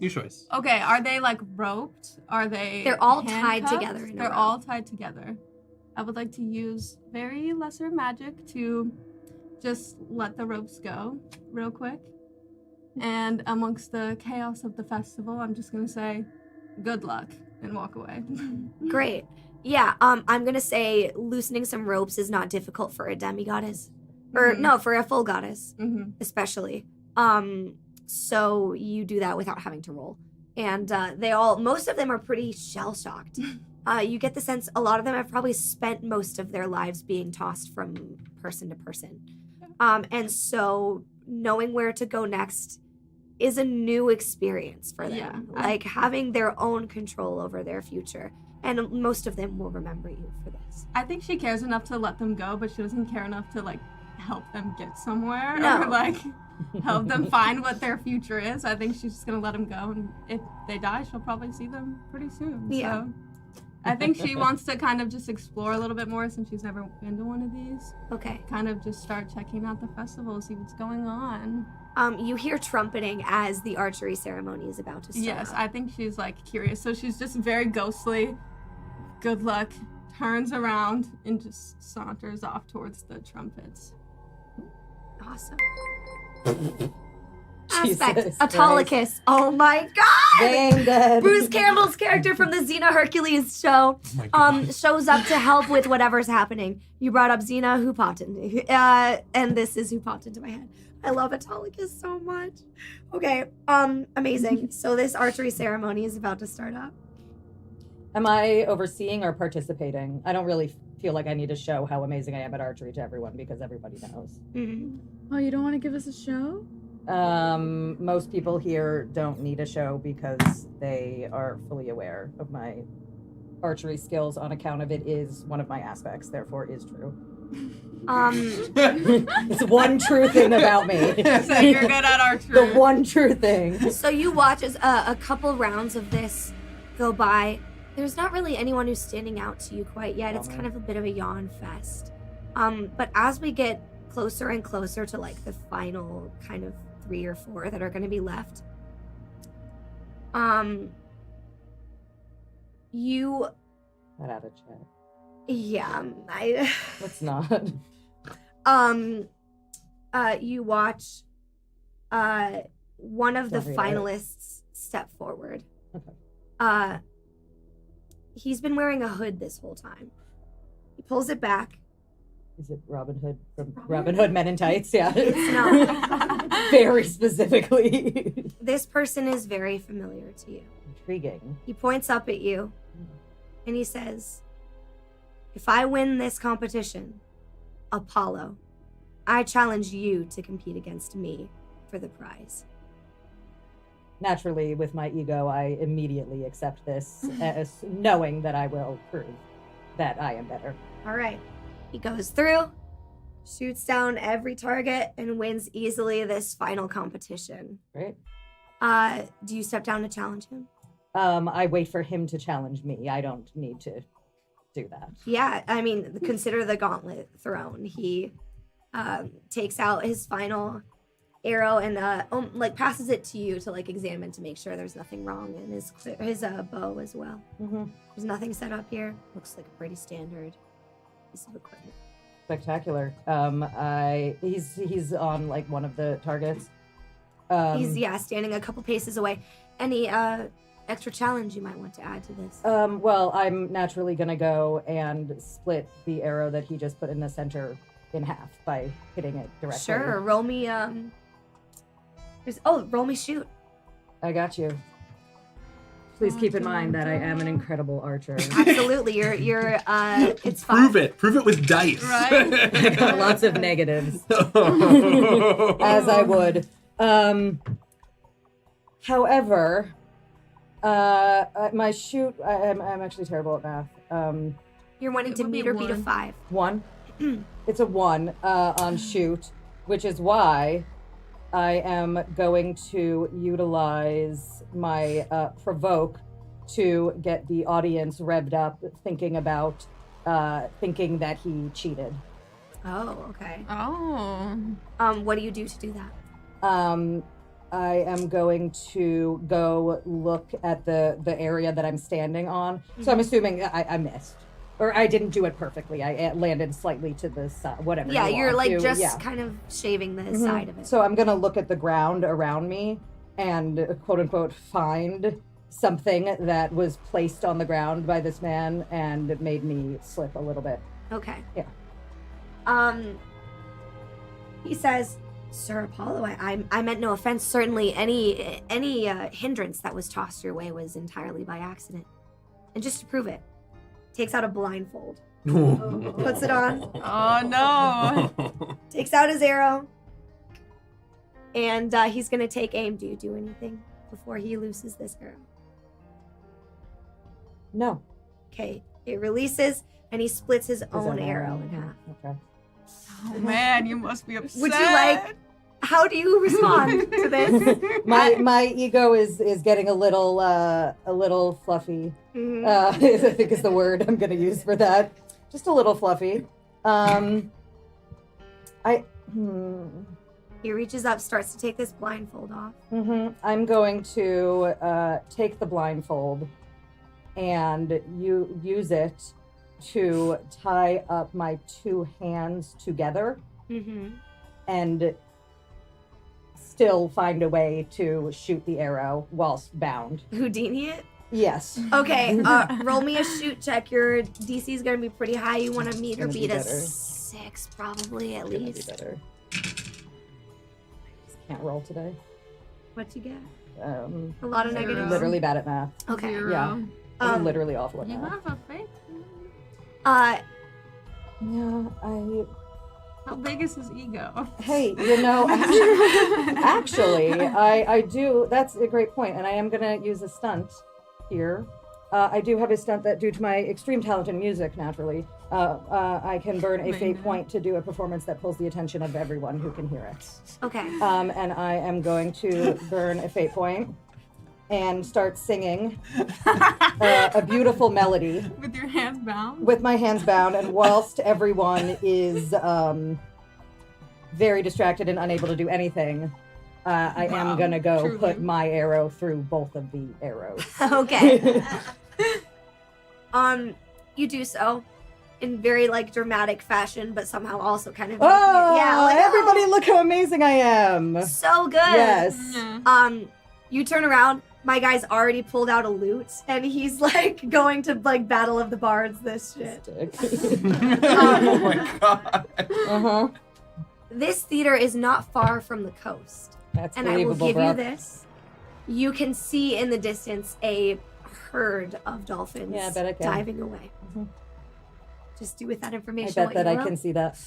New choice. Okay, are they like roped? Are they They're all tied handcuffed? together in a They're row. all tied together. I would like to use very lesser magic to just let the ropes go real quick. And amongst the chaos of the festival, I'm just gonna say, good luck, and walk away. Great. Yeah, I'm gonna say loosening some ropes is not difficult for a demigoddess. Or Mhm. no, for a full goddess, Mm-hmm. especially. So you do that without having to roll. And most of them are pretty shell-shocked. You get the sense a lot of them have probably spent most of their lives being tossed from person to person. And so knowing where to go next is a new experience for them. Yeah, Like having their own control over their future. And most of them will remember you for this. I think she cares enough to let them go, but she doesn't care enough to like help them get somewhere No. or like help them find what their future is. I think she's just gonna let them go, and if they die, she'll probably see them pretty soon. Yeah. So I think she wants to kind of just explore a little bit more since she's never been to one of these. Okay. Kind of just start checking out the festival, see what's going on. You hear trumpeting as the archery ceremony is about to start. Yes, I think she's like curious. So she's just very ghostly. Good luck. Turns around and just saunters off towards the trumpets. Awesome. Jesus Aspect. Christ. Autolycus. Oh my god! Dang dead. Bruce Campbell's character from the Xena Hercules show Oh my God. shows up to help with whatever's happening. You brought up Xena, who popped in. And this is who popped into my head. I love Autolycus so much. Okay, amazing. So this archery ceremony is about to start up. Am I overseeing or participating? I don't really feel like I need to show how amazing I am at archery to everyone because everybody knows. Mhm. Oh, you don't want to give us a show? Most people here don't need a show because they are fully aware of my archery skills on account of it is one of my aspects, therefore is true. It's one true thing about me. So you're good at archery. The one true thing. So you watch as a couple rounds of this go by. There's not really anyone who's standing out to you quite yet. It's kind of a bit of a yawn fest. But as we get closer and closer to like the final kind of 3 or 4 that are going to be left, you, Not out of chat. yeah, Let's not. you watch one of the Don't read it. finalists step forward. Okay. He's been wearing a hood this whole time. He pulls it back. Is it Robin Hood from Robin Hood Men in Tights? Yeah. It's not. Very specifically. This person is very familiar to you. Intriguing. He points up at you and he says, "If I win this competition, Apollo, I challenge you to compete against me for the prize." Naturally, with my ego, I immediately accept this as knowing that I will prove that I am better. All right. He goes through, shoots down every target, and wins easily this final competition. Great. Do you step down to challenge him? I wait for him to challenge me. I don't need to do that. Yeah, I mean, consider the gauntlet thrown. He takes out his final arrow and passes it to you to like examine to make sure there's nothing wrong, and his bow as well. Mm-hmm. There's nothing set up here. Looks like a pretty standard piece of equipment. Spectacular. He's on like one of the targets. He's standing a couple paces away. Any extra challenge you might want to add to this? Well, I'm naturally gonna go and split the arrow that he just put in the center in half by hitting it directly. Sure. Roll me. Roll me shoot. I got you. Please keep in mind that I am an incredible archer. Absolutely. You're. It's fine. Prove it with dice. Right? Lots of negatives, as I would. However, my shoot. I'm actually terrible at math. You're wanting It to would be meet or beat a one. 5. 1. It's a 1 on shoot, which is why I am going to utilize my provoke to get the audience revved up, thinking that he cheated. Oh, okay. Oh. What do you do to do that? I am going to go look at the area that I'm standing on. So I'm assuming I missed. Or I didn't do it perfectly. I landed slightly to the side, whatever. Yeah, you you're want like to, just yeah. kind of shaving the side of it. So I'm going to look at the ground around me and quote unquote find something that was placed on the ground by this man and it made me slip a little bit. Okay. Yeah. He says, Sir Apollo, I meant no offense. Certainly any hindrance that was tossed your way was entirely by accident. And just to prove it, takes out a blindfold, puts it on, Oh no. takes out his arrow, and he's gonna take aim. Do you do anything before he looses this arrow? No. Okay, it releases, and he splits his Is own that arrow in half. Okay. Oh man, you must be upset. Would you like? How do you respond to this? My ego is getting a little fluffy. Mhm. I think is the word I'm going to use for that. Just a little fluffy. He reaches up, starts to take this blindfold off. I'm going to take the blindfold and use it to tie up my 2 hands together Mm-hmm. and still find a way to shoot the arrow whilst bound. Houdini it. Yes. Okay, roll me a shoot check. Your DC is gonna be pretty high. You want to meet or Gonna be beat a better. 6, probably at Gonna be least. better. Can't roll today. What you get? A A lot of Zero. negatives. literally bad at math. Okay. Zero. Yeah. I'm Um, literally awful at You math. have a faith. Yeah, How big is his ego? Hey, actually, I do. That's a great point, and I am gonna use a stunt here. I do have a stunt that, due to my extreme talent in music, naturally, I can burn a fate point to do a performance that pulls the attention of everyone who can hear it. Okay. And I am going to burn a fate point and start singing a beautiful melody With your hands bound? with my hands bound, and whilst everyone is very distracted and unable to do anything, I am Wow, gonna go truly. put my arrow through both of the arrows. Okay. You do so in very like dramatic fashion, but somehow also kind of making Oh, it, yeah, like everybody, look how amazing I am! so good. Yes. Yeah. You turn around. My guy's already pulled out a lute, and he's like going to like Battle of the Bards. This shit. Oh my god. Uh-huh. This theater is not far from the coast. That's And I will believable, give you Brock. this. You can see in the distance a herd of dolphins Yeah, I bet I can. diving away. Mhm. Just do with that I information bet what that you I will. can see that.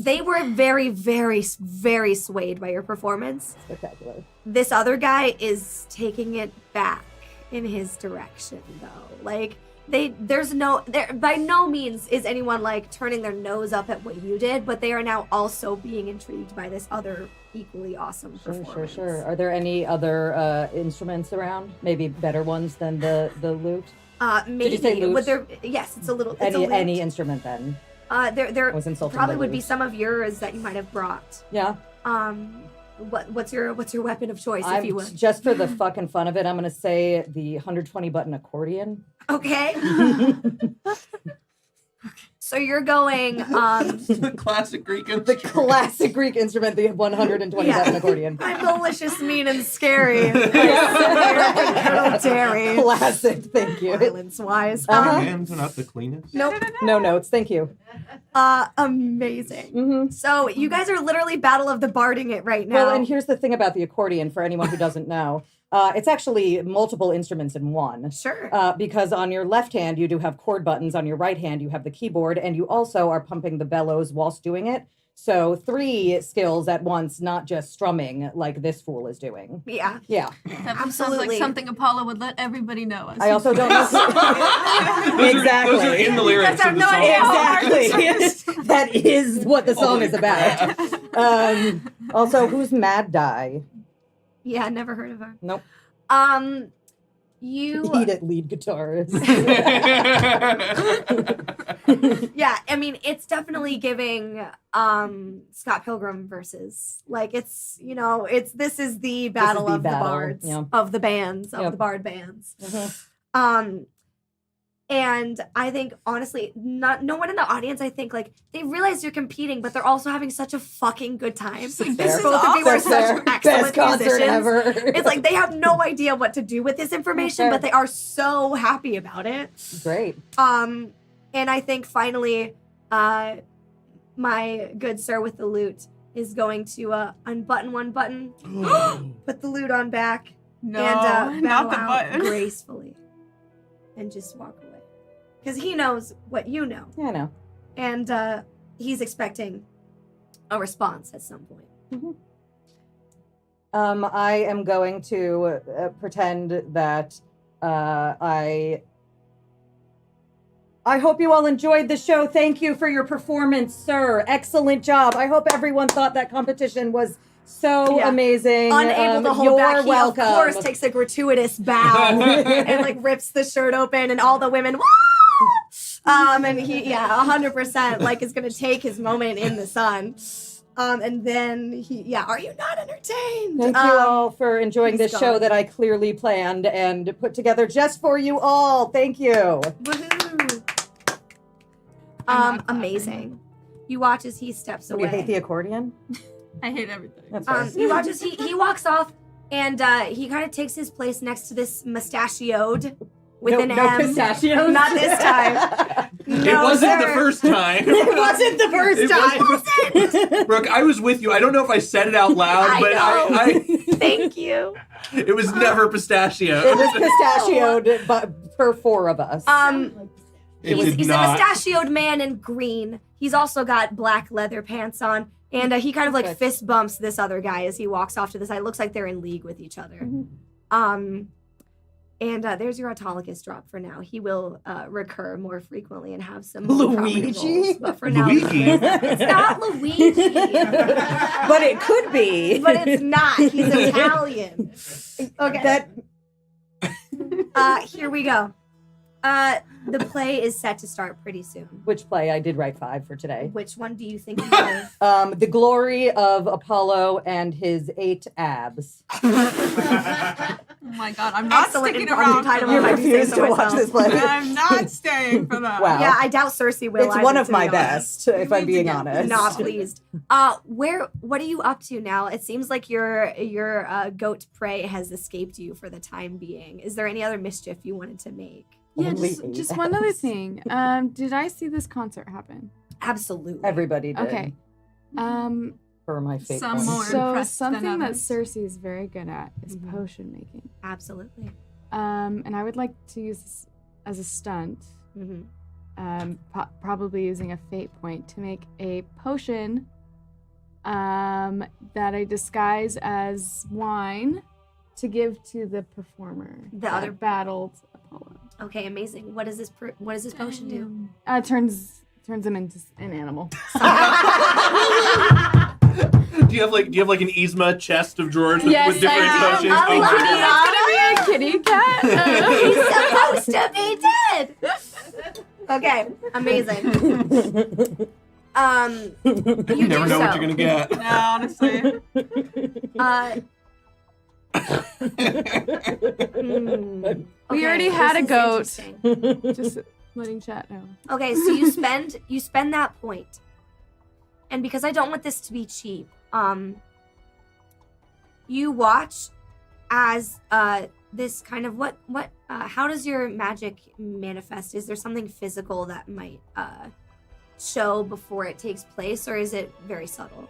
They were very, very, very swayed by your performance. Spectacular. This other guy is taking it back in his direction, though. Like, by no means is anyone like turning their nose up at what you did, but they are now also being intrigued by this other equally awesome performance. Sure. Are there any other instruments around? Maybe better ones than the lute? Maybe you say lute? would there? Yes, it's a little. It's a lute. Any instrument then? There I was insulting probably the would be lute. some of yours that you might have brought. Yeah. What's your weapon of choice, if you would? Just for the fucking fun of it, I'm gonna say the 120 button accordion. Okay. So you're going. The classic Greek The instrument. classic Greek instrument, the 120 Yeah. button accordion. I'm malicious, mean, and scary. Dairy. Classic, thank you. Violence wise. Uh-huh. Hands are not the cleanest. Nope. No notes, thank you. Amazing. Mm-hmm. So you guys are literally Battle of the Barding it right now. Well, and here's the thing about the accordion for anyone who doesn't know. It's actually multiple instruments in one. Sure. Because on your left hand, you do have chord buttons. On your right hand, you have the keyboard. And you also are pumping the bellows whilst doing it. So 3 skills at once, not just strumming like this fool is doing. Yeah. Yeah. That sounds Absolutely. like something Apollo would let everybody know. As I also don't know. Exactly. Those are in the lyrics That's of the no song. idea. Exactly. That is what the song is about. Also, who's Mad Die? Yeah, never heard of her. Nope. You Eat it, lead guitarist. yeah, I mean it's definitely giving Scott Pilgrim versus like it's this is the battle the of battle, the bards yeah. of the bands of Yep. the bard bands. Mhm. And I think honestly, no one in the audience, I think like they realize you're competing, but they're also having such a fucking good time. Like, Fair. both of you are That's such fair. excellent Best concert musicians. ever. It's like they have no idea what to do with this information, but they are so happy about it. Great. And I think finally, my good sir with the lute is going to unbutton one button, put the lute on back, No, and not bow the out button. gracefully, and just walk away. Because he knows what you know, Yeah, I know. and he's expecting a response at some point. I am going to pretend that I hope you all enjoyed the show. Thank you for your performance, sir. Excellent job. I hope everyone thought that competition was so Yeah. amazing. Unable to hold you're back, he welcome. of course takes a gratuitous bow and like rips the shirt open, and all the women. Woo! And he, 100% like is gonna take his moment in the sun. And then he, are you not entertained? Thank you all for enjoying he's this show gone. that I clearly planned and put together just for you all. Thank you. Woohoo! I'm not Amazing. You watch as he steps Do away. you hate the accordion? I hate everything. That's fair. You watch as he walks off, and he kind of takes his place next to this mustachioed with an no M. pistachios? Not this time. It No, wasn't the sir. first time. It wasn't the first It time. wasn't. Brooke, I was with you. I don't know if I said it out loud, I but know. Thank you. it was never pistachio. It was pistachioed but for 4 of us. It He's, did he's a not. mustachioed man in green. He's also got black leather pants on, and he kind of like Perfect. fist bumps this other guy as he walks off to the side. It looks like they're in league with each other. And there's your autolycus drop for now. He will recur more frequently and have some more prominent Luigi? roles, but for now, Luigi? it's not Luigi. But it could be. But it's not. He's Italian. Okay. Here we go. The play is set to start pretty soon. Which play? I did write 5 for today. Which one do you think you have? The glory of Apollo and his 8 abs. Oh my god, I'm not Excellent sticking impromptu around title for if I that. do say refuse so to watch myself. this play. I'm not staying for that. Wow. Yeah, I doubt Cersei will. It's either, one of to my be honest. best, if I'm need to being get honest. Not pleased. What are you up to now? It seems like your goat prey has escaped you for the time being. Is there any other mischief you wanted to make? Yeah, Only just, 8 just one other abs. thing. Did I see this concert happen? Absolutely. Everybody did. Okay. For my fate. Some points. more So impressed than something that others. Cersei is very good at is Mhm. potion making. Absolutely. And I would like to use this as a stunt, Mm-hmm. probably using a fate point to make a potion that I disguise as wine to give to the performer The that other- battled Apollo. Okay, amazing. What does this potion do? Turns him into an animal. Do you have like an Yzma chest of drawers with, Yes, with different I do. potions? I love It's gonna be a kitty cat. He's supposed to be dead. Okay, amazing. You You never do know what so. you're gonna get. No, honestly. We already had a goat. Interesting. Just letting chat know. Okay, so you spend that point, and because I don't want this to be cheap, you watch as this kind of how does your magic manifest? Is there something physical that might show before it takes place, or is it very subtle?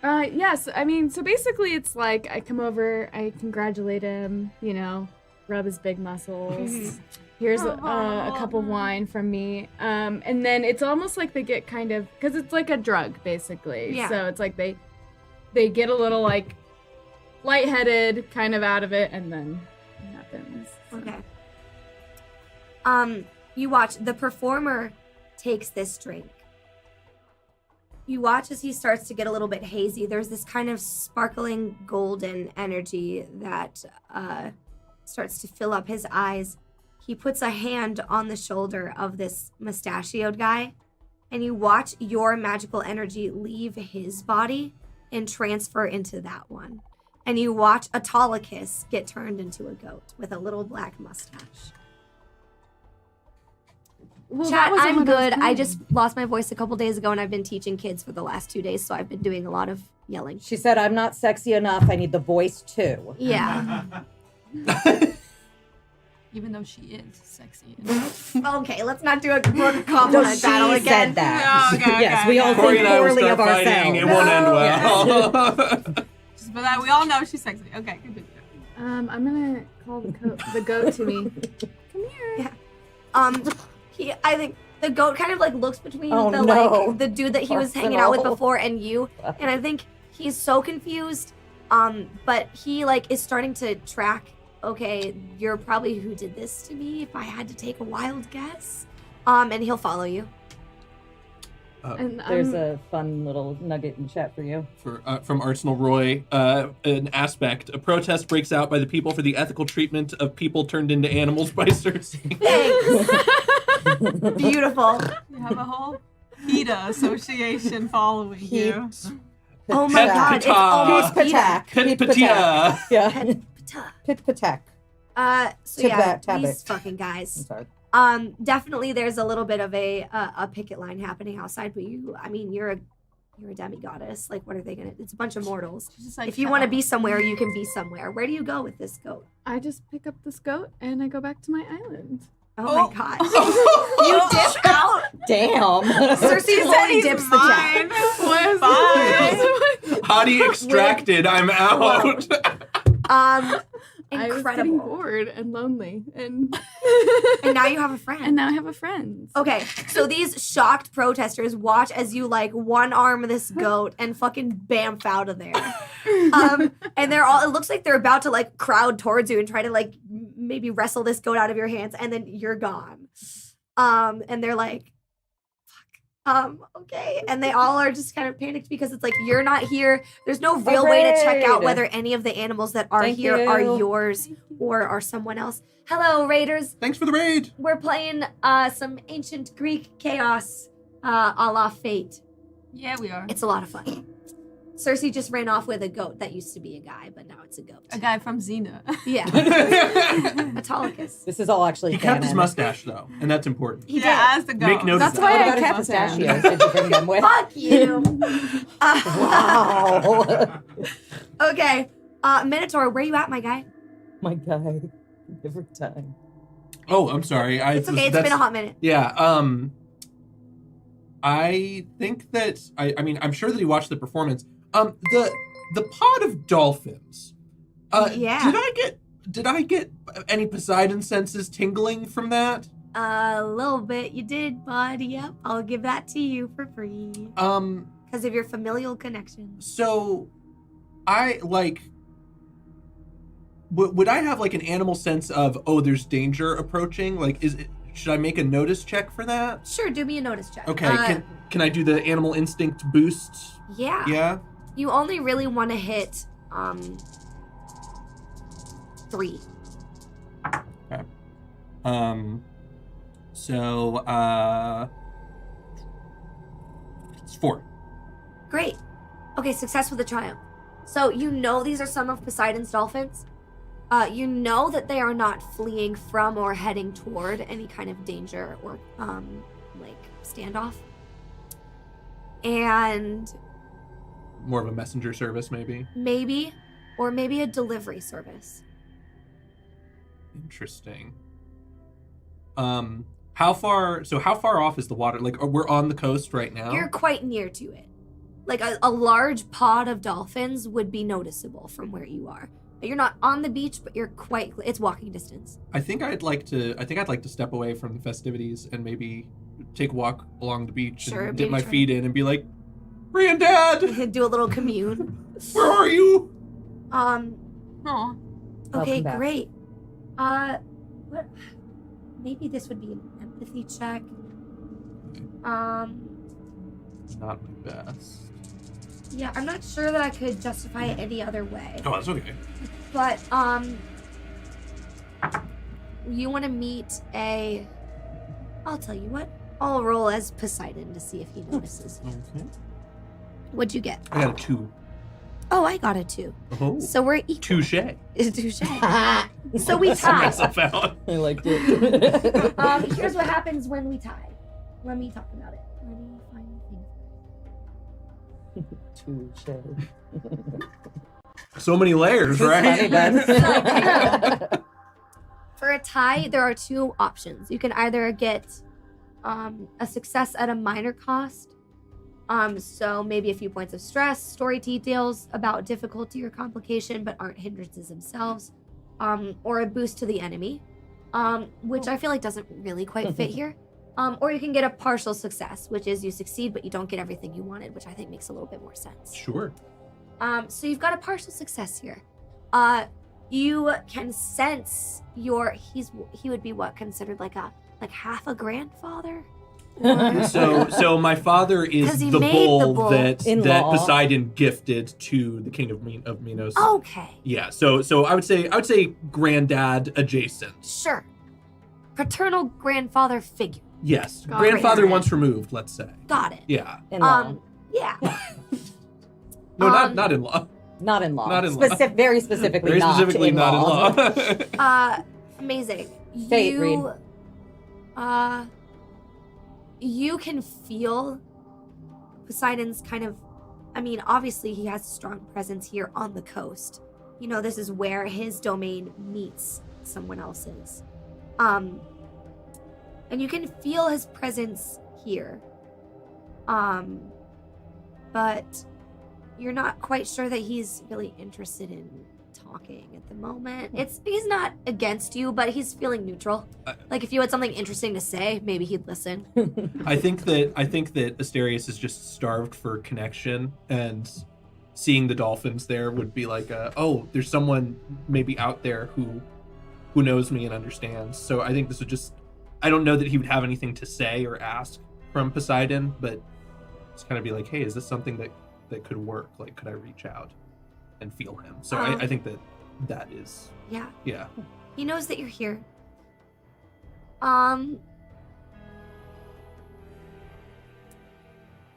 Yes, I mean, so basically it's like I come over, I congratulate him, you know, rub his big muscles. Mhm. Here's Oh, a cup of wine from me. And then it's almost like they get kind of, because it's like a drug, basically. Yeah. So it's like they get a little like lightheaded, kind of out of it, and then it happens. So. Okay. You watch the performer takes this drink. You watch as he starts to get a little bit hazy. There's this kind of sparkling golden energy that starts to fill up his eyes. He puts a hand on the shoulder of this mustachioed guy, and you watch your magical energy leave his body and transfer into that one. And you watch Autolycus get turned into a goat with a little black mustache. Well, Chat, that wasn't I'm what I was good. I doing. just lost my voice a couple days ago, and I've been teaching kids for the last 2 days, so I've been doing a lot of yelling. She said, I'm not sexy enough. I need the voice too. Yeah. Even though she is sexy. Okay, let's not do a compliment battle again. said that. No, okay, yes, okay, we all okay. Corey think and I will poorly start of fighting. ourselves. It won't end No. well. Just for that, we all know she's sexy. Okay, continue. I'm gonna call the goat to me. Come here. I think the goat kind of like looks between Oh, the no. like the dude that he was hanging out with Personal. before and you, and I think he's so confused. But he like is starting to track. Okay, you're probably who did this to me. If I had to take a wild guess, and he'll follow you. And There's a fun little nugget in chat for you. From Arsenal Roy, an aspect. A protest breaks out by the people for the ethical treatment of people turned into animals by Cersei. Thanks. Beautiful. You have a whole PETA association following you. Oh my Pet god, it's Pata. almost Pit PETA. Patak. Pit Patia. Yeah. Peta. Pit Patak. So Tip yeah, that, tap these it. fucking I'm guys. sorry. Definitely there's a little bit of a picket line happening outside, but you're a demigoddess. Like, what are they gonna? It's a bunch of mortals. She's just like, If you want to be somewhere, you can be somewhere. Where do you go with this goat? I just pick up this goat and I go back to my island. Oh, my god. You dip out. Damn. Cersei fully dips the chat. Bye. Hottie extracted. I'm out. I was getting Incredible. bored and lonely, and And now you have a friend. and now I have a friend. Okay, so these shocked protesters watch as you like one arm this goat and fucking bamf out of there. And they're all, it looks like they're about to like crowd towards you and try to like maybe wrestle this goat out of your hands, and then you're gone. And they're like, okay. And they all are just kind of panicked because it's like, you're not here. There's no real way to check out Raid. whether any of the animals that are Thank here are you. yours or are someone else. Hello, Raiders. Thanks for the raid. We're playing some ancient Greek chaos a la Fate. Yeah, we are. It's a lot of fun. Cersei just ran off with a goat that used to be a guy, but now it's a goat. A guy from Xena. Yeah. Autolycus. This is all actually He kept his canon. mustache though, and that's important. He yeah, did. as the goat. Make note of That's that. why What I about kept half them. pistachios? Did you bring them with? Fuck you. Wow. Okay. Minotaur, where you at, my guy? My guy. Every time. Oh, I'm sorry. It's okay. It's been a hot minute. Yeah. I think that I mean I'm sure that he watched the performance. The pod of dolphins. Yeah. Did I get any Poseidon senses tingling from that? A little bit. You did, bud. Yep. I'll give that to you for free. Because of your familial connection. So I like would I have like an animal sense of, oh, there's danger approaching? Like should I make a notice check for that? Sure, do me a notice check. Okay, can I do the animal instinct boost? Yeah. Yeah. You only really want to hit 3. Okay. So it's 4. Great. Okay, success with a triumph. So you know these are some of Poseidon's dolphins. You know that they are not fleeing from or heading toward any kind of danger or like standoff. And More of a messenger service, maybe. maybe a delivery service. Interesting. How far off is the water? Like, we're on the coast right now? You're quite near to it. Like a large pod of dolphins would be noticeable from where you are. You're not on the beach, but you're it's walking distance. I think I'd like to step away from the festivities and maybe take a walk along the beach Sure, and dip maybe my try feet in and be like, Granddad, Do a little commune. where are you? Aw. Okay, come back. great. What? Maybe this would be an empathy check. Not my best. Yeah, I'm not sure that I could justify it any other way. Oh, that's okay. But you want to meet a? I'll tell you what. I'll roll as Poseidon to see if he notices. Okay. What'd you get? I got a 2. Oh, I got a 2. Oh, So we're equal. touche. Touche. So we tie. Myself out. I liked it. Here's what happens when we tie. Let me talk about it. Let me find the thing. Touche. So many layers, Funny, right? Ben. For a tie, there are 2 options. You can either get a success at a minor cost. So maybe a few points of stress, story details about difficulty or complication, but aren't hindrances themselves. Or a boost to the enemy, which I feel like doesn't really quite fit here. Or you can get a partial success, which is you succeed, but you don't get everything you wanted, which I think makes a little bit more sense. Sure. So you've got a partial success here. You can sense he would be what considered like half a grandfather. Or- So my father 'Cause is he the made the bull bull. that In-law. Poseidon gifted to the king of Minos. Okay, Yeah. So I would say granddad adjacent. sure. Paternal grandfather figure. Yes. Got it. Grandfather once removed, let's say. Got it. Yeah. In-law. Yeah. No, Um, not in law. Not in law. Not in law. Very specifically, Very specifically not in law. Amazing. Fate, You, you can feel Poseidon's kind of, obviously he has a strong presence here on the coast. You know, this is where his domain meets someone else's. And you can feel his presence here. But you're not quite sure that he's really interested in talking at the moment. He's not against you, but he's feeling neutral. Like if you had something interesting to say, maybe he'd listen. I think that Asterius is just starved for connection, and seeing the dolphins there would be like, oh, there's someone maybe out there who knows me and understands. So I think this would just, I don't know that he would have anything to say or ask from Poseidon, but it's kind of be like, hey, is this something that could work? Like, could I reach out and feel him? So I think that is, Yeah. yeah. He knows that you're here.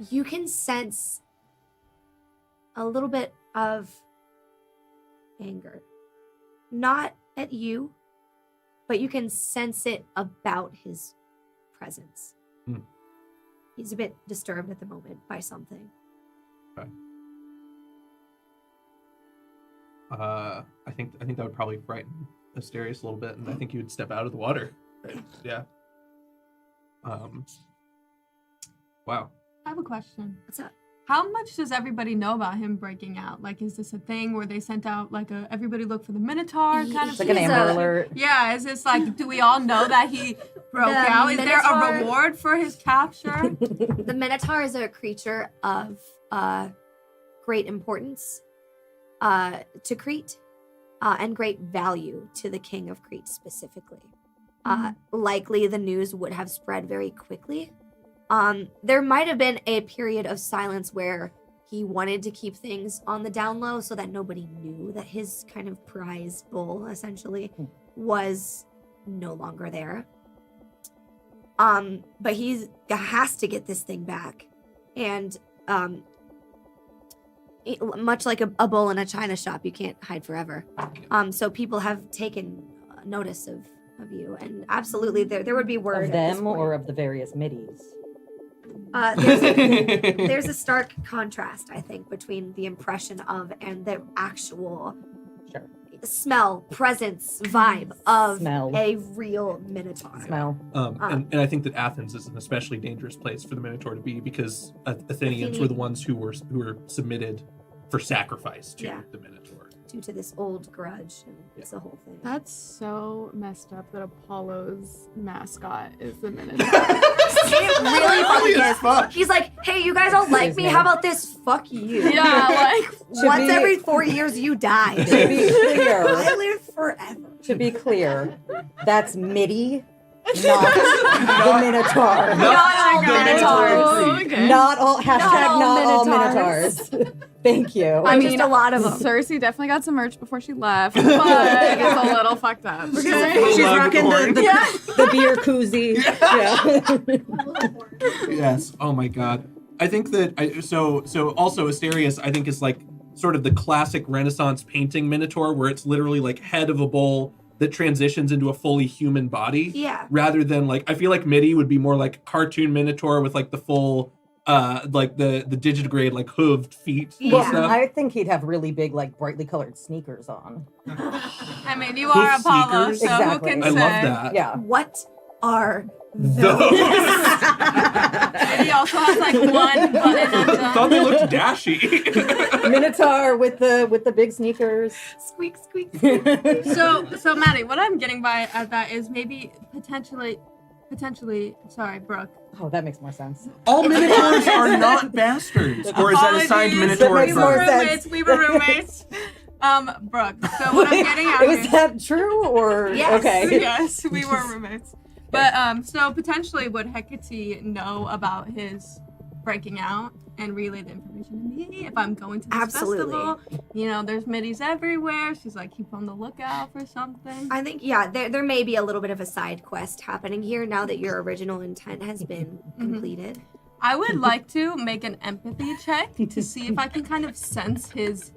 You can sense a little bit of anger. Not at you, but you can sense it about his presence. Hmm. He's a bit disturbed at the moment by something. Okay. I think that would probably frighten Asterius a little bit, and I think he would step out of the water. Yeah. Wow. I have a question. What's up? How much does everybody know about him breaking out? Like, is this a thing where they sent out like a everybody look for the Minotaur kind of It's like an thing? Amber Alert. Yeah, is this like, do we all know that he broke The out? Is there a Minotaur- reward for his capture? The Minotaur is a creature of great importance to Crete and great value to the king of Crete specifically. Likely the news would have spread very quickly. There might have been a period of silence where he wanted to keep things on the down low so that nobody knew that his kind of prize bull essentially was no longer there. But he has to get this thing back. And much like a bull in a china shop, you can't hide forever. So people have taken notice of you, and absolutely there would be word Of at this them point. or of the various middies? There's a stark contrast, I think, between the impression of and the actual Sure. smell, presence, vibe of Smell. a real Minotaur. Smell. And I think that Athens is an especially dangerous place for the Minotaur to be, because Athenians were the ones who were submitted for sacrifice to Yeah. the Minotaur. due to this old grudge, and it's the whole thing. That's so messed up that Apollo's mascot is the Minotaur. It really fucking as is. fuck. He's like, hey, you guys don't like me? How about this? Fuck you. Yeah, like Once every 4 years, you die. To be clear, I live forever. to be clear, that's MIDI, not the Minotaur. Not all Minotaurs. Oh, okay. Not all hashtag not all Minotaurs. Minotaurs. Thank you. I mean, just a lot of them. Cersei definitely got some merch before she left, but it's a little fucked up. She's Love rocking corn. the beer koozie. Yeah. Yes. Oh my god. I think that so also Asterius I think is like sort of the classic Renaissance painting Minotaur where it's literally like head of a bull that transitions into a fully human body. Yeah. Rather than like I feel like Midi would be more like cartoon Minotaur with like the full like the digitigrade like hooved feet and Yeah. stuff. I think he'd have really big, like brightly colored sneakers on. I mean, you are Hoof Apollo, sneakers? so Exactly. who can I say? love that. Yeah. What are Those. He also has like one button I thought undone. they looked dashy. Minotaur with the big sneakers. squeak, squeak, squeak? So Maddie, what I'm getting by at that is maybe potentially, sorry, Brooke. Oh, that makes more sense. All Minotaurs are not bastards. Or is that assigned Apologies. Minotaur That makes more for? sense. We were roommates. Brooke. So what I'm getting at Was here. that true or Yes. okay? Yes, we were roommates. But so potentially would Hecate know about his breaking out and relay the information to me if I'm going to this Absolutely. festival? You know, there's middies everywhere. She's like, keep on the lookout for something. I think, yeah, there may be a little bit of a side quest happening here now that your original intent has been completed. I would like to make an empathy check to see if I can kind of sense his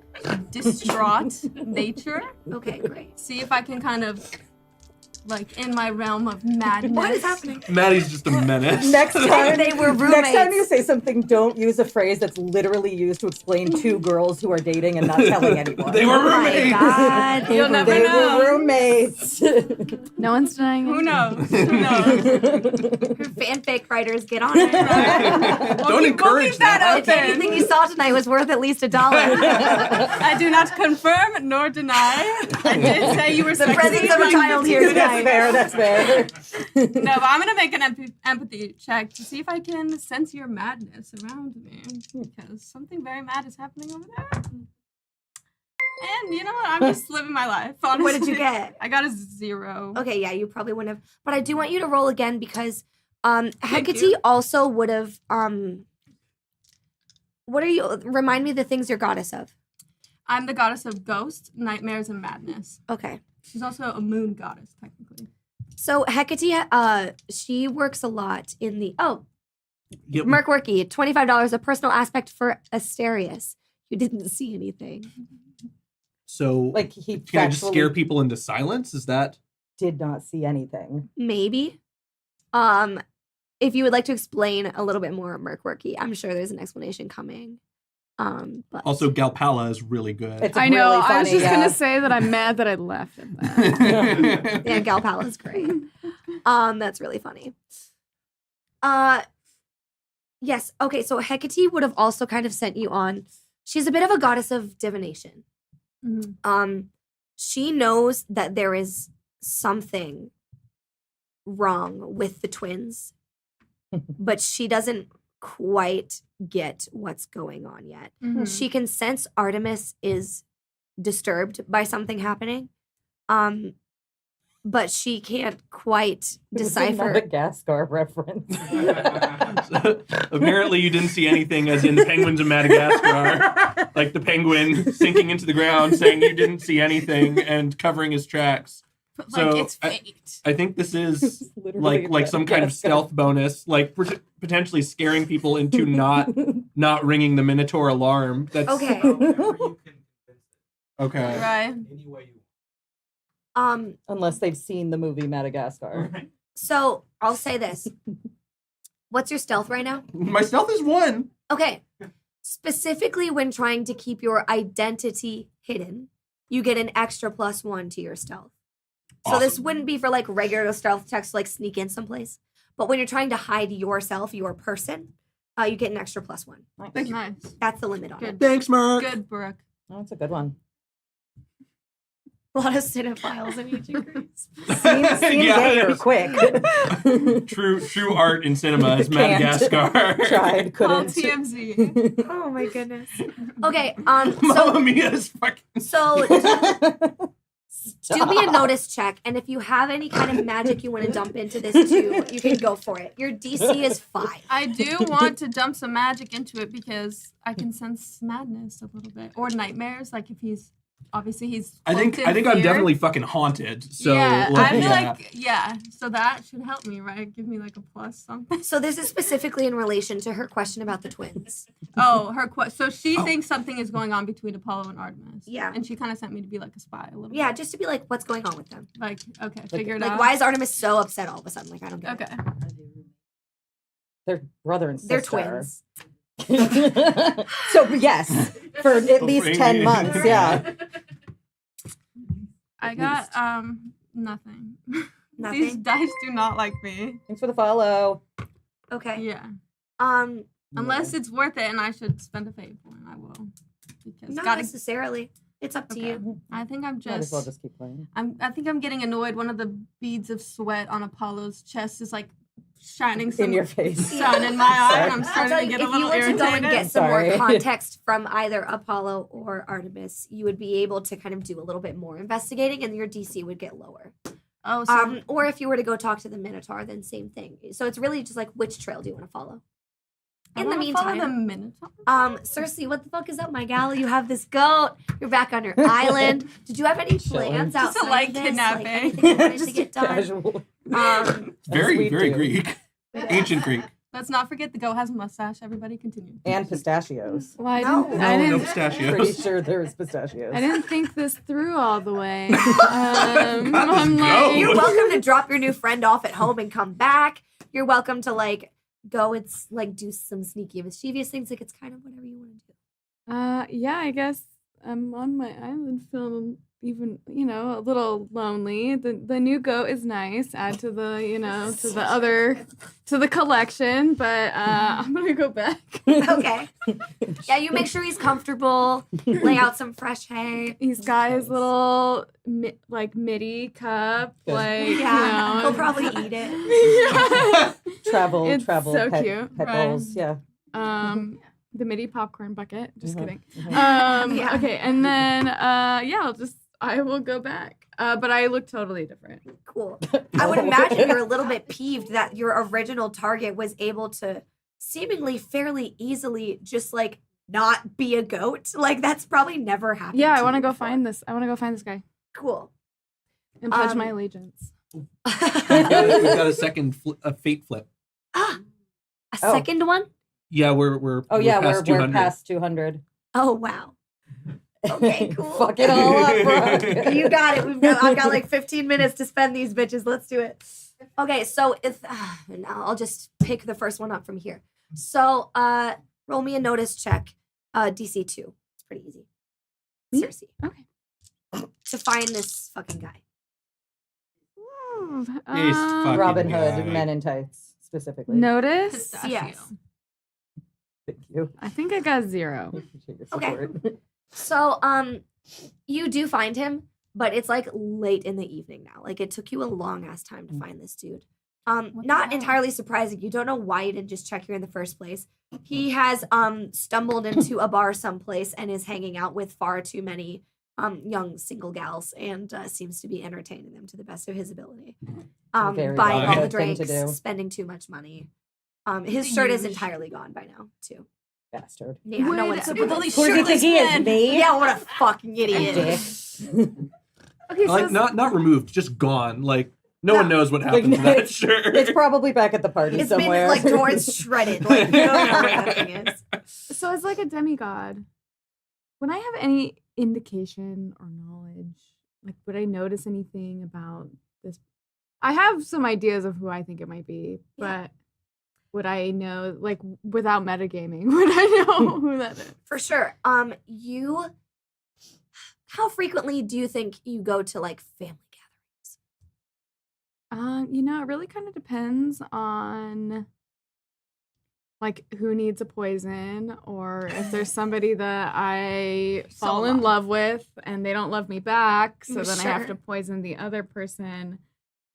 distraught nature. Okay, great. See if I can kind of, like, in my realm of madness. What is happening? Maddie's just a menace. Next time They were Next time you roommates. say something, don't use a phrase that's literally used to explain two girls who are dating and not telling anyone. They were Oh my roommates. God. You'll never They know. were roommates. No one's denying Who it. knows? Who knows? Fanfic writers, get on it. Don't encourage keep that that. If anything you saw tonight was worth at least $1. I do not confirm nor deny. I did say you were The sexy. presence of a child here That's tonight. fair. That's fair. No, but I'm gonna make an empathy check to see if I can sense your madness around me, because something very mad is happening over there. And you know what? I'm just living my life. Honestly. What did you get? I got a 0. Okay, yeah, you probably wouldn't have. But I do want you to roll again because Hecate you. also would have what are you remind me the things you're goddess of. I'm the goddess of ghosts, nightmares, and madness. Okay. She's also a moon goddess, technically. So Hecate she works a lot in the Yep. Merkworky, $25, a personal aspect for Asterius. You didn't see anything. So Like he can I just factually scare people into silence? Is that did not see anything. Maybe. If you would like to explain a little bit more of Merkworky, I'm sure there's an explanation coming. But also Galpala is really good. It's I know. really I was funny, just yeah. gonna say that I'm mad that I left at that. yeah, Galpala's great. That's really funny. Yes. Okay. So Hecate would have also kind of sent you on. She's a bit of a goddess of divination. She knows that there is something wrong with the twins, but she doesn't quite get what's going on yet. She can sense Artemis is disturbed by something happening. But she can't quite It was a decipher. Madagascar reference. Apparently you didn't see anything as in Penguins of Madagascar. Like the penguin sinking into the ground saying you didn't see anything and covering his tracks. But, So, like, it's fate. I think this is Literally like some kind of Madagascar. stealth bonus, like potentially scaring people into not ringing the Minotaur alarm. That's Okay. Okay. Right. Unless they've seen the movie Madagascar. So I'll say this. What's your stealth right now? My stealth is 1. Okay. Specifically when trying to keep your identity hidden, you get an extra +1 to your stealth. So this wouldn't be for like regular stealth checks to like sneak in someplace. But when you're trying to hide yourself, your person, you get an extra +1. Nice. That's the limit on it. Good. Thanks, Mark. Good, Brooke. Oh, that's a good one. A lot of cinephiles in each increase. Scene gayer, quick. True art in cinema is Can't. Madagascar. Tried, Call couldn't. TMZ. Oh my goodness. Okay, Mamma so Mia is fucking. so do me a notice check, and if you have any kind of magic you want to dump into this too, you can go for it. Your DC is 5. I do want to dump some magic into it because I can sense madness a little bit, or nightmares. Like if he's obviously he's. I think cloaked in I'm fear. definitely fucking haunted. So yeah, I feel yeah. like so that should help me, right? Give me like a plus something. So this is specifically in relation to her question about the twins. Oh, so she thinks something is going on between Apollo and Artemis. Yeah. And she kind of sent me to be like a spy a little Yeah, bit. just to be like, what's going on with them? Like, okay, figure it Like, out. why is Artemis so upset all of a sudden? Like, I don't get it. Okay. They're brother and sister. They're twins. So yes, for at least 10 months. Yeah. I got nothing. These Nothing? dice do not like me. Thanks for the follow. Okay. Yeah. Um, Unless it's worth it and I should spend a fate point, I will. Because not gotta, necessarily. It's up to okay. you. I think I'm Might as well just just keep playing. I think I'm getting annoyed. One of the beads of sweat on Apollo's chest is like shining some In your face. sun in my eye, and I'm I'll starting tell to you, get if a you little were to irritated. go and get some more Sorry. context from either Apollo or Artemis, you would be able to kind of do a little bit more investigating, and your DC would get lower. Oh, so Or if you were to go talk to the Minotaur, then same thing. So it's really just like, which trail do you want to follow? I In the wanna follow the meantime, Minotaur. Cersei, what the fuck is up, my gal? You have this goat. You're back on your island. Did you have any plans Chilling. Just a outside light of this? kidnapping. Like, anything you wanted to Just get done? casual. Very, we very do. Greek. Ancient Greek. Let's not forget the goat has a mustache. Everybody continue. And pistachios. Well, I No. didn't. No, I no didn't. pistachios. Pretty sure there was pistachios. I didn't think this through all the way. Let's I'm go. like, You're welcome to drop your new friend off at home and come back. You're welcome to like go and like do some sneaky mischievous things. Like it's kind of whatever you want to do. yeah, I guess I'm on my island feeling even, a little lonely. The new goat is nice. Add to the, to the collection, but I'm gonna go back. Okay. Yeah, you make sure he's comfortable. Lay out some fresh hay. He's got his little midi cup, Good. Yeah, he'll probably eat it. travel It's so pet, cute. pet Right. bowls. Yeah. The midi popcorn bucket. Just Mhm, kidding. mhm. Yeah. Okay, and then I will go back. But I look totally different. Cool. I would imagine you're a little bit peeved that your original target was able to seemingly fairly easily just like not be a goat. Like that's probably never happened. Yeah, I to want to you go before. find this. I want to go find this guy Cool. and pledge Um, my allegiance. We've got a second fate flip. A Oh. second one? Yeah, we're Oh yeah, past we're 200. past 200. Oh wow. Okay, cool. Fuck it all up, bro. You got it. I've got like 15 minutes to spend these bitches. Let's do it. Okay, so if now I'll just pick the first one up from here. So roll me a notice check. DC 2. It's pretty easy. Me? Cersei. Okay. To find this fucking guy. He's fucking Robin guy. Hood, Men in Tights, specifically. Notice. Pistachio. Yes. Thank you. I think I got 0. Appreciate your Okay. support. So you do find him, but it's like late in the evening now. Like it took you a long ass time to find this dude. What the Not hell? entirely surprising. You don't know why you didn't just check here in the first place. He has stumbled into a bar someplace and is hanging out with far too many young single gals and seems to be entertaining them to the best of his ability. Very Buying all the good thing to drinks, do. spending too much money. His The shirt is usual. entirely gone by now too. Bastard. Yeah, no Wait, one's it's With surprised. all these Who do you think shirtless he is, men. me? Yeah, what a fucking idiot. Dick. Okay, so Like not removed, just gone. Like no one knows what happened to that shirt. It's probably back at the party It's somewhere. been like towards shredded. Like you don't know where that thing is. so as like a demigod, when I have any indication or knowledge, like would I notice anything about this? I have some ideas of who I think it might be, Yeah. but would I know, like without metagaming, would I know who that is? For sure. How frequently do you think you go to like family gatherings? It really kind of depends on like who needs a poison, or if there's somebody that I fall in love with and they don't love me back, so then I have to Sure. poison the other person.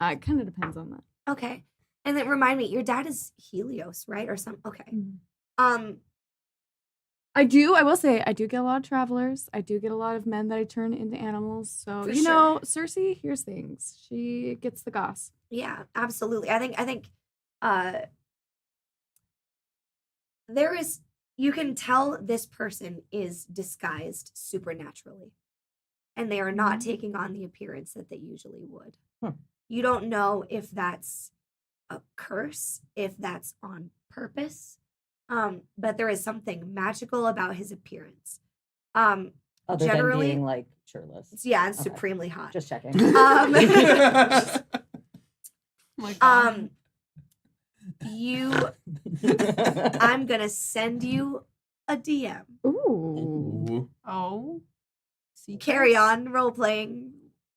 It kind of depends on that. Okay. And then remind me, your dad is Helios, right? Or some okay. Mhm. I will say, I do get a lot of travelers. I do get a lot of men that I turn into animals. So, For you know, Cersei, here's things. She gets the goss. Yeah, absolutely. I think there is you can tell this person is disguised supernaturally. And they are not taking on the appearance that they usually would. You don't know if that's a curse, if that's on purpose. But there is something magical about his appearance. Other Generally- than being like shirtless. Yeah, it's Okay. supremely hot. Just checking. Um, My God. I'm gonna send you a DM. Ooh. Oh. Carry on role playing,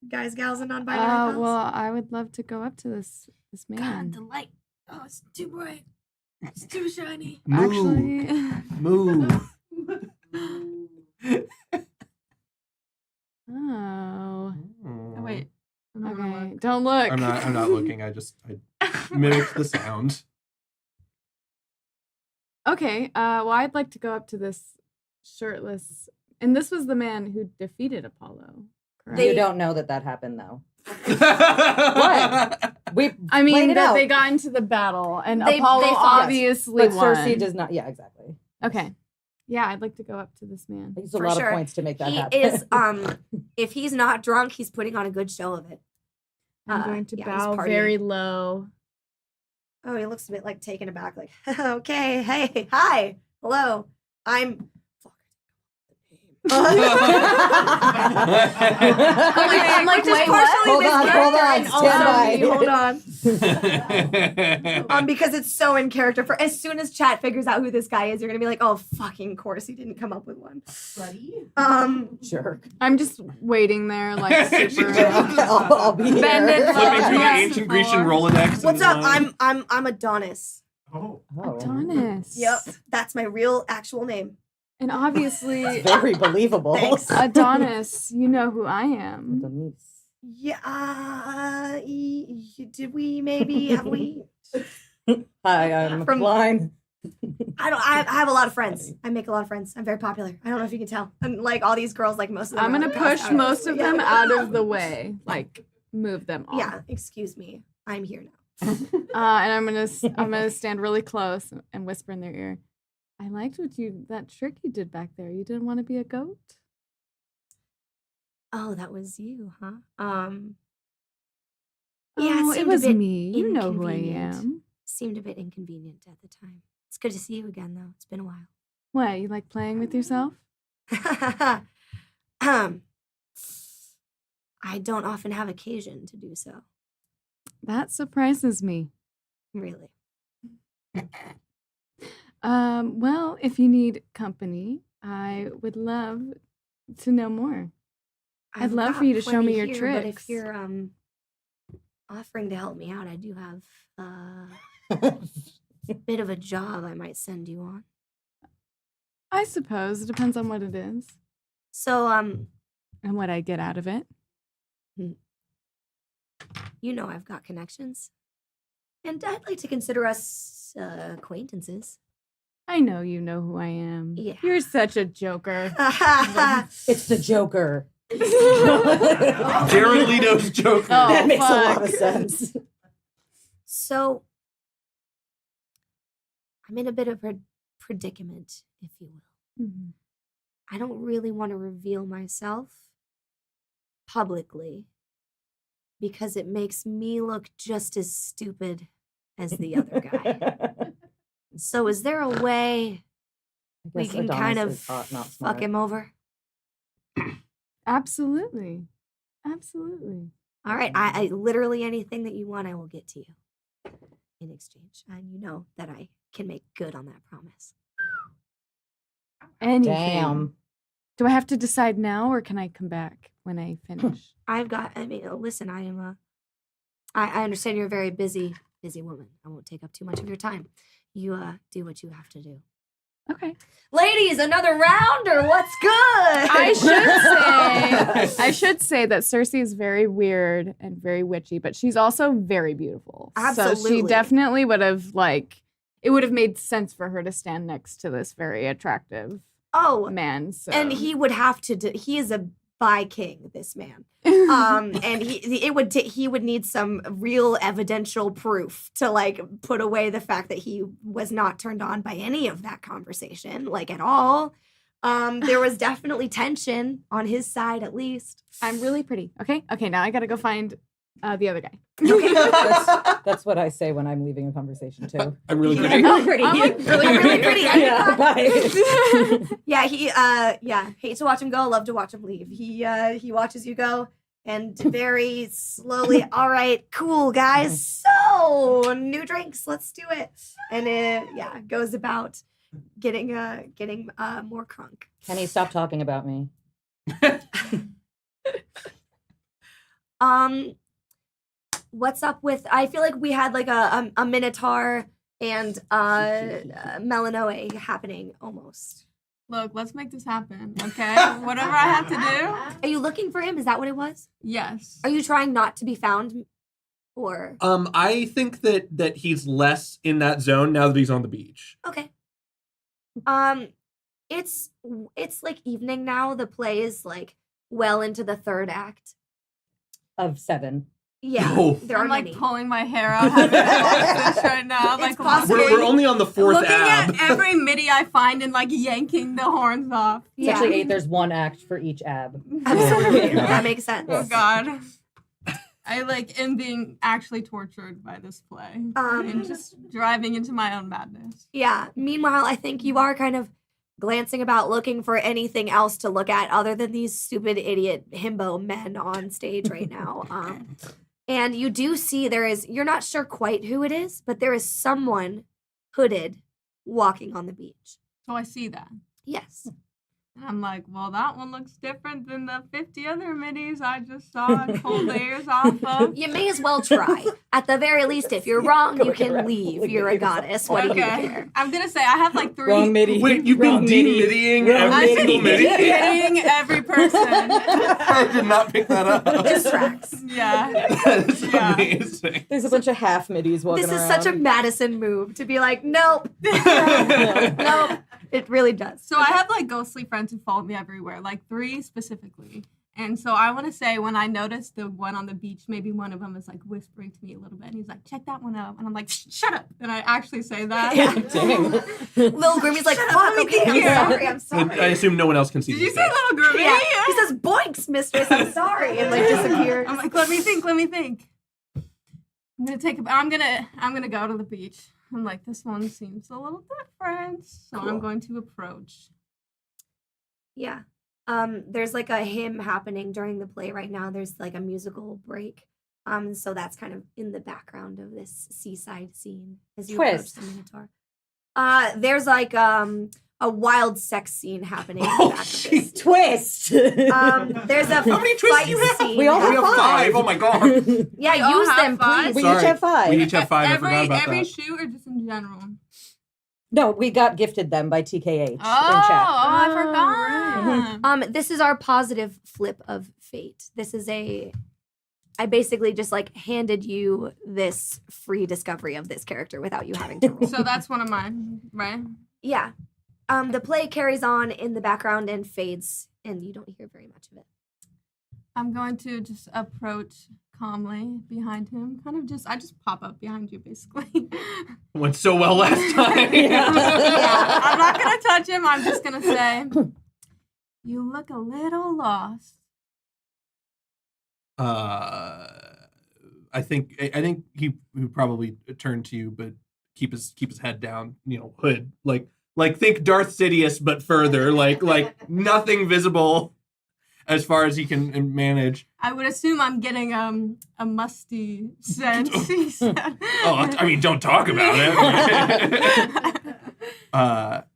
guys, gals, and non-binary pals. Well, I would love to go up to this man. God, the light. Oh, it's too bright. It's too shiny. Actually, Move. oh, Oh, wait. I'm not gonna okay. look. Don't look. I'm not looking. I mimicked the sound. Okay. Well, I'd like to go up to this shirtless, and this was the man who defeated Apollo. Correct? You don't know that happened though. What? We I played mean it that out. they got into the battle, and They Apollo fought. obviously But won. Cersei does not. Yeah, exactly. Okay. Yeah, I'd like to go up to this man. I used a For lot sure. of points to make that He happen. is if he's not drunk, he's putting on a good show of it. I'm going to yeah, he's bow partying. very low. Oh, he looks a bit like taken aback, like, okay, hey, hi, hello, I'm. I'm like, just wait, partially Hold this on, character and stand also by. hold on. Because it's so in character. For as soon as chat figures out who this guy is, you're gonna be like, oh fucking course, he didn't come up with one. Jerk. I'm just waiting there, like super. I'll be here. Bend it Flipping through the Yes. ancient Grecian Rolodex. What's and up? line. I'm Adonis. Oh. Oh. Adonis. Yep, that's my real actual name. And obviously, Very believable. Thanks. Adonis, you know who I am. Adonis. Yeah. Did we maybe have we? Hi, I'm From- blind. I have a lot of friends. I make a lot of friends. I'm very popular. I don't know if you can tell. And like all these girls, like most of them. I'm are, gonna like, passed push out. most of Yeah. them out of the way, like move them off. Yeah. Excuse me. I'm here now. And I'm gonna stand really close and whisper in their ear. I liked that trick you did back there. You didn't want to be a goat? Oh, that was you, huh? Yeah, Oh, it seemed a was bit me. You know who I inconvenient. am. Seemed a bit inconvenient at the time. It's good to see you again, though. It's been a while. What, you like playing with yourself? I don't often have occasion to do so. That surprises me. Really. Well, if you need company, I would love to know more. I'd love got for you to show plenty me your here, tricks. But if you're offering to help me out, I do have a bit of a job I might send you on. I suppose it depends on what it is So and what I get out of it. you know I've got connections, and I'd like to consider us acquaintances. I know you know who I am. Yeah. You're such a joker. It's the Joker. Jared Leto's Joker. Oh, That makes a lot fuck. of sense. So I'm in a bit of a predicament, if you will. Mhm. I don't really want to reveal myself publicly because it makes me look just as stupid as the other guy. So is there a way I we guess can Adonis kind is of hot, not fuck smart. him over? Absolutely. Absolutely. All right, I literally anything that you want, I will get to you in exchange. And you know that I can make good on that promise. Anything. Damn. Do I have to decide now or can I come back when I finish? I mean, listen, I am I understand you're a very busy woman. I won't take up too much of your time. you do what you have to do. Okay. Ladies, another round or what's good? I should say that Cersei is very weird and very witchy, but she's also very beautiful. So Absolutely. she definitely would have it would have made sense for her to stand next to this very attractive man. So. And he would have to. He is a bi king. This man. And he would need some real evidential proof to like put away the fact that he was not turned on by any of that conversation, like at all. There was definitely tension on his side, at least. I'm really pretty. Okay. Now I gotta go find the other guy. That's what I say when I'm leaving a conversation too. I'm really pretty. I'm pretty. I'm like really pretty. Yeah, bye. Yeah, hate to watch him go, love to watch him leave. He watches you go and very slowly, all right, cool guys. So, new drinks, let's do it. And goes about getting more crunk. Kenny, stop talking about me. What's up with? I feel like we had like a Minotaur and Melanoe happening almost. Look, let's make this happen, okay? Whatever I have to do. Are you looking for him? Is that what it was? Yes. Are you trying not to be found, or? I think that he's less in that zone now that he's on the beach. Okay. It's like evening now. The play is like well into the third act. Of 7. Yeah, Oh. there are I'm like many. pulling my hair out having to watch this right now. It's Like possible. We're only on the 4th looking ab. at every MIDI I find and like yanking the horns off. It's actually 8. There's 1 act for each ab. Absolutely. Yeah. That makes sense. Oh God. I like am being actually tortured by this play and just driving into my own madness. Yeah. Meanwhile, I think you are kind of glancing about looking for anything else to look at other than these stupid idiot himbo men on stage right now. And you do see you're not sure quite who it is, but there is someone hooded walking on the beach. So I see that. Yes. And I'm like, well, that one looks different than the 50 other middies I just saw and pulled the ears off of. You may as well try. At the very least, if you're wrong, you can leave. You're a goddess. What do you care? I'm gonna say I have like 3. Wrong MIDI. Wait, you've been de-middying every single MIDI? Hitting every person. I did not pick that up. Distracts. Yeah. That's Yeah. amazing. There's a bunch of half middies walking This is around. such a Madison move to be like, nope. Nope. It really does. So I have like ghostly friends who follow me everywhere, like 3 specifically. And so I want to say when I noticed the one on the beach, maybe one of them is like whispering to me a little bit. And he's like, check that one out. And I'm like, shut up. And I actually say that. Yeah. Dang. Little Grimmy's like, fuck, okay, I'm sorry. I assume no one else can see Did you this. say little Grimmy? Yeah. He says, boinks, mistress, I'm sorry. And like disappears. I'm like, let me think. I'm gonna go to the beach. I'm like, this one seems a little different. So Cool. I'm going to approach. Yeah. There's like a hymn happening during the play right now. There's like a musical break. So that's kind of in the background of this seaside scene as you approach Twist. the Minotaur. There's like a wild sex scene happening in the Oh, back of this. Twist. There's a How many twists fight do you have? scene. We all We have 5. Oh my god. Yeah, We all use have them, 5. please. We Sorry. each have 5. We each have 5. I forgot about every that. shoot or just in general? No, we got gifted them by TKH in chat. I Oh, forgot. This is our positive flip of fate. I basically just like handed you this free discovery of this character without you having to roll. So that's one of mine, right? Yeah. The play carries on in the background and fades, and you don't hear very much of it. I'm going to just approach calmly behind him. I just pop up behind you, basically. Went so well last time. Yeah, I'm not going to touch him. I'm just going to say, you look a little lost. I think he probably turned to you, but keep his head down. Hood like think Darth Sidious, but further. Like nothing visible as far as he can manage. I would assume I'm getting a musty scent. He said. Oh, I mean, don't talk about it.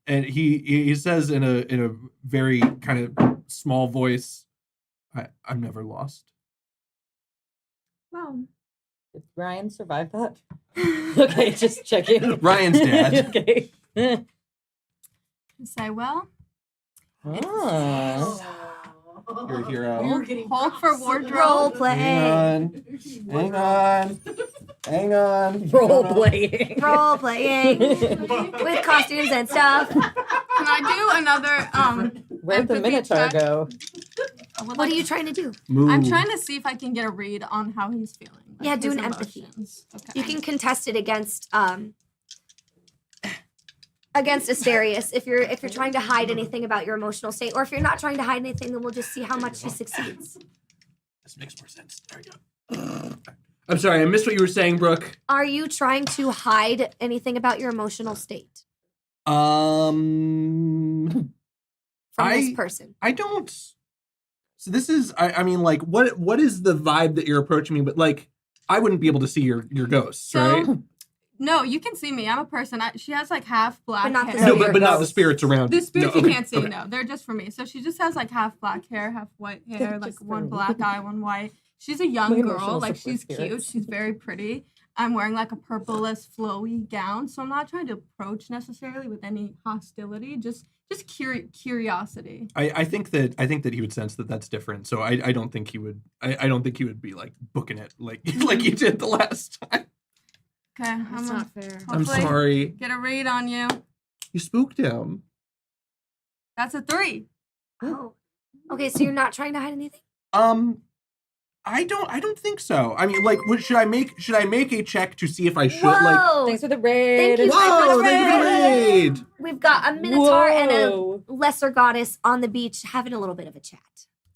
And he says in a very kind of small voice, I'm never lost. Well, Did Ryan survive that? Okay, just checking. Ryan's dad. Okay. Say, well, Ah. Your hero. hold for wardrobe. Role play. Hang on. Role playing. Role playing with costumes and stuff. Can I do another Where'd the empathy Minotaur check? go? What are you trying to do? Move. I'm trying to see if I can get a read on how he's feeling. Yeah, do his an empathy. emotions. Okay. You can contest it against Asterius if you're trying to hide anything about your emotional state, or if you're not trying to hide anything, then we'll just see how much he succeeds. This makes more sense. There we go. I'm sorry, I missed what you were saying, Brooke. Are you trying to hide anything about your emotional state From this person? I don't. So this is, I mean, like, what is the vibe that you're approaching me? But like, I wouldn't be able to see your ghosts, right? No, you can see me. I'm a person. She has like half black But not the hair. No, spirit but not the ghosts. spirits around. The spirits No, you okay, can't see, okay. no. They're just for me. So she just has like half black hair, half white hair, like Just for one me. black eye, one white. She's a young My girl. emotional Like support she's cute. spirits. She's very pretty. I'm wearing like a purplish flowy gown. So I'm not trying to approach necessarily with any hostility. Just curiosity. I think that he would sense that that's different. So I don't think he would. I don't think he would be like booking it like like you did the last time. Okay. That's I'm not fair. I'm Hopefully- sorry. get a read on you. You spooked him. That's a 3. Oh, okay. So you're not trying to hide anything. I don't think so. I mean, like, should I make a check to see if I should like? Whoa! Thanks for the raid. Thank you. Whoa! Raid. Thank you for the raid. We've got a minotaur and a Whoa. lesser goddess on the beach having a little bit of a chat.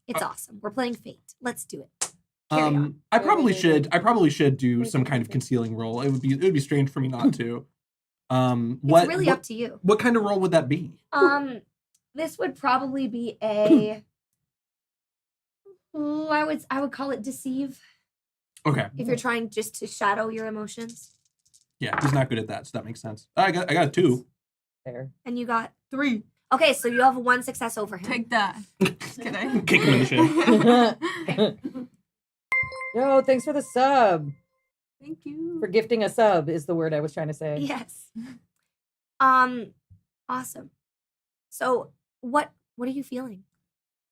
It's awesome. We're playing Fate. Let's do it. Carry on. I probably should do some kind of concealing roll. It would be strange for me not to. It's really up to you. What kind of roll would that be? This would probably be a. Ooh, I would call it deceive Okay. if you're trying just to shadow your emotions. Yeah, he's not good at that, so that makes sense. I got a 2. There. And you got 3. okay, so you have 1 success over him. Take that. Just kidding. Kick him in the shin. Yo, thanks for the sub. Thank you. For gifting a sub is the word I was trying to say. Yes. Awesome. So what are you feeling?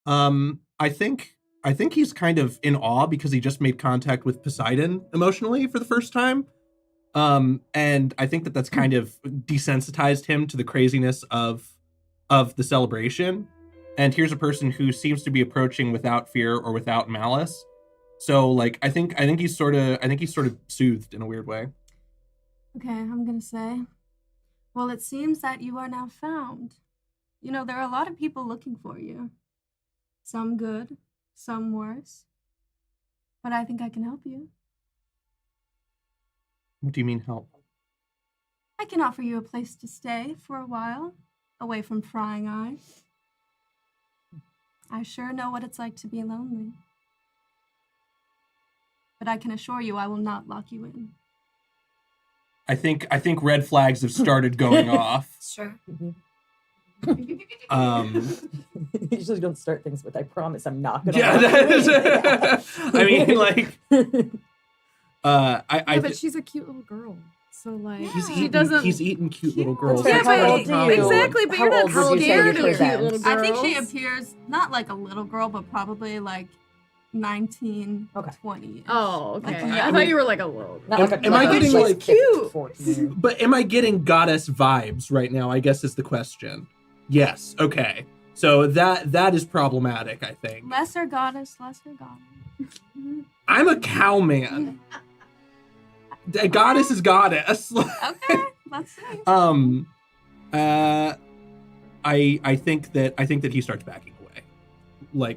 I think he's kind of in awe because he just made contact with Poseidon emotionally for the first time. And I think that's kind of desensitized him to the craziness of the celebration. And here's a person who seems to be approaching without fear or without malice. So like I think he's sort of soothed in a weird way. Okay, I'm gonna say, well, it seems that you are now found. You know, there are a lot of people looking for you. Some good, some worse. But I think I can help you. What do you mean help? I can offer you a place to stay for a while, away from prying eyes. I sure know what it's like to be lonely. But I can assure you I will not lock you in. I think red flags have started going off. Sure. Usually don't start things with I promise I'm not gonna Yeah, lie. that is, I mean, like, Yeah, but she's a cute little girl. So like he's eating cute little girls. That's Yeah, right. How but old do you- exactly, but how you're not old would you say scared you of cute present? little girls. I think she appears not like a little girl, but probably like 19, Okay. 20. Oh, okay. Yeah. I thought you were like a little. Not like a, Am I like a- getting, like, cute? 14. But am I getting goddess vibes right now? I guess is the question. Yes. Okay. So that is problematic, I think. Lesser goddess, lesser goddess. I'm a cow man. A goddess is goddess. Okay, let's see. I think that he starts backing away.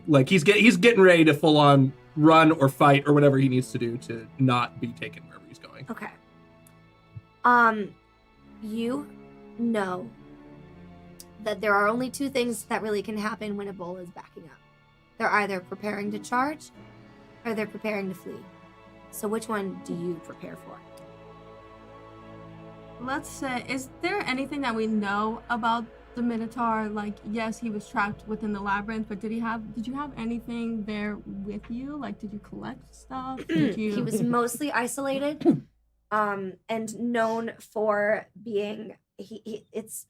Like he's getting ready to full on run or fight or whatever he needs to do to not be taken wherever he's going. Okay. You know that there are only 2 things that really can happen when a bull is backing up. They're either preparing to charge or they're preparing to flee. So which one do you prepare for? Let's say, is there anything that we know about the Minotaur? Like, yes, he was trapped within the labyrinth, but did you have anything there with you? Like, did you collect stuff? Did you? He was mostly isolated. and known for being it's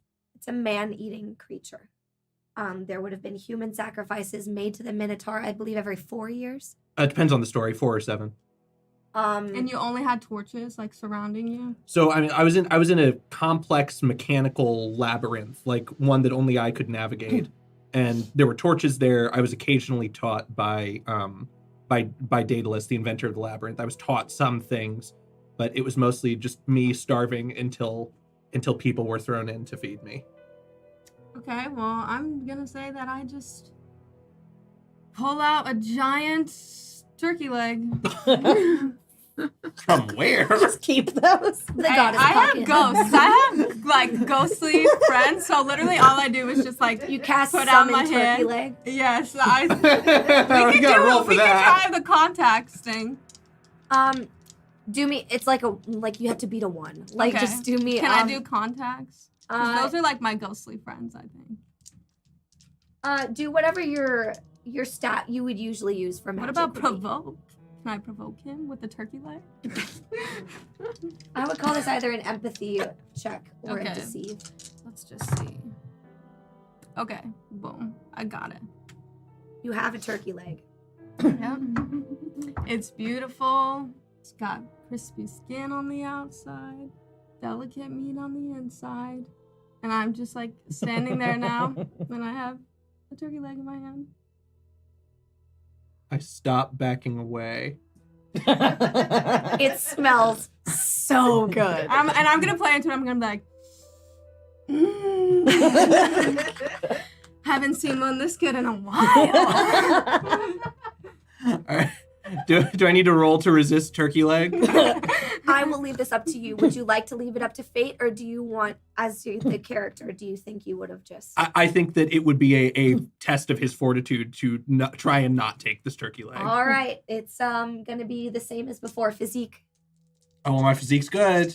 a man-eating creature. There would have been human sacrifices made to the Minotaur, I believe, every 4 years. It depends on the story, 4 or 7. And you only had torches like surrounding you. So I mean, I was in a complex mechanical labyrinth, like one that only I could navigate, and there were torches there. I was occasionally taught by Daedalus, the inventor of the labyrinth. I was taught some things, but it was mostly just me starving until people were thrown in to feed me. Okay, well, I'm gonna say that I just pull out a giant turkey leg. From where? Just keep those. The goddess I have pocket. ghosts. I have like ghostly friends, so literally all I do is just like You cast put out summon my turkey hand. leg. Yes, I. We gotta roll for we that. can try the contact sting. Do me. It's like you have to beat a 1. Like Okay. just do me. Can I do contacts? 'Cause those are like my ghostly friends, I think. Do whatever your stat you would usually use for magic. What about would be. provoke? Can I provoke him with the turkey leg? I would call this either an empathy check or Okay. a deceive. Let's just see. Okay, boom. I got it. You have a turkey leg. Yep. It's beautiful. It's got crispy skin on the outside, delicate meat on the inside. And I'm just like standing there now and I have a turkey leg in my hand. I stopped backing away. It smells so good. And I'm gonna play into it. I'm gonna be like, "Mm." Haven't seen one this good in a while. All right. Do I need to roll to resist turkey leg? I will leave this up to you. Would you like to leave it up to fate, or do you want, as the character, do you think you would have just? I think that it would be a test of his fortitude to try and not take this turkey leg. All right, it's gonna be the same as before. Physique. Oh, my physique's good.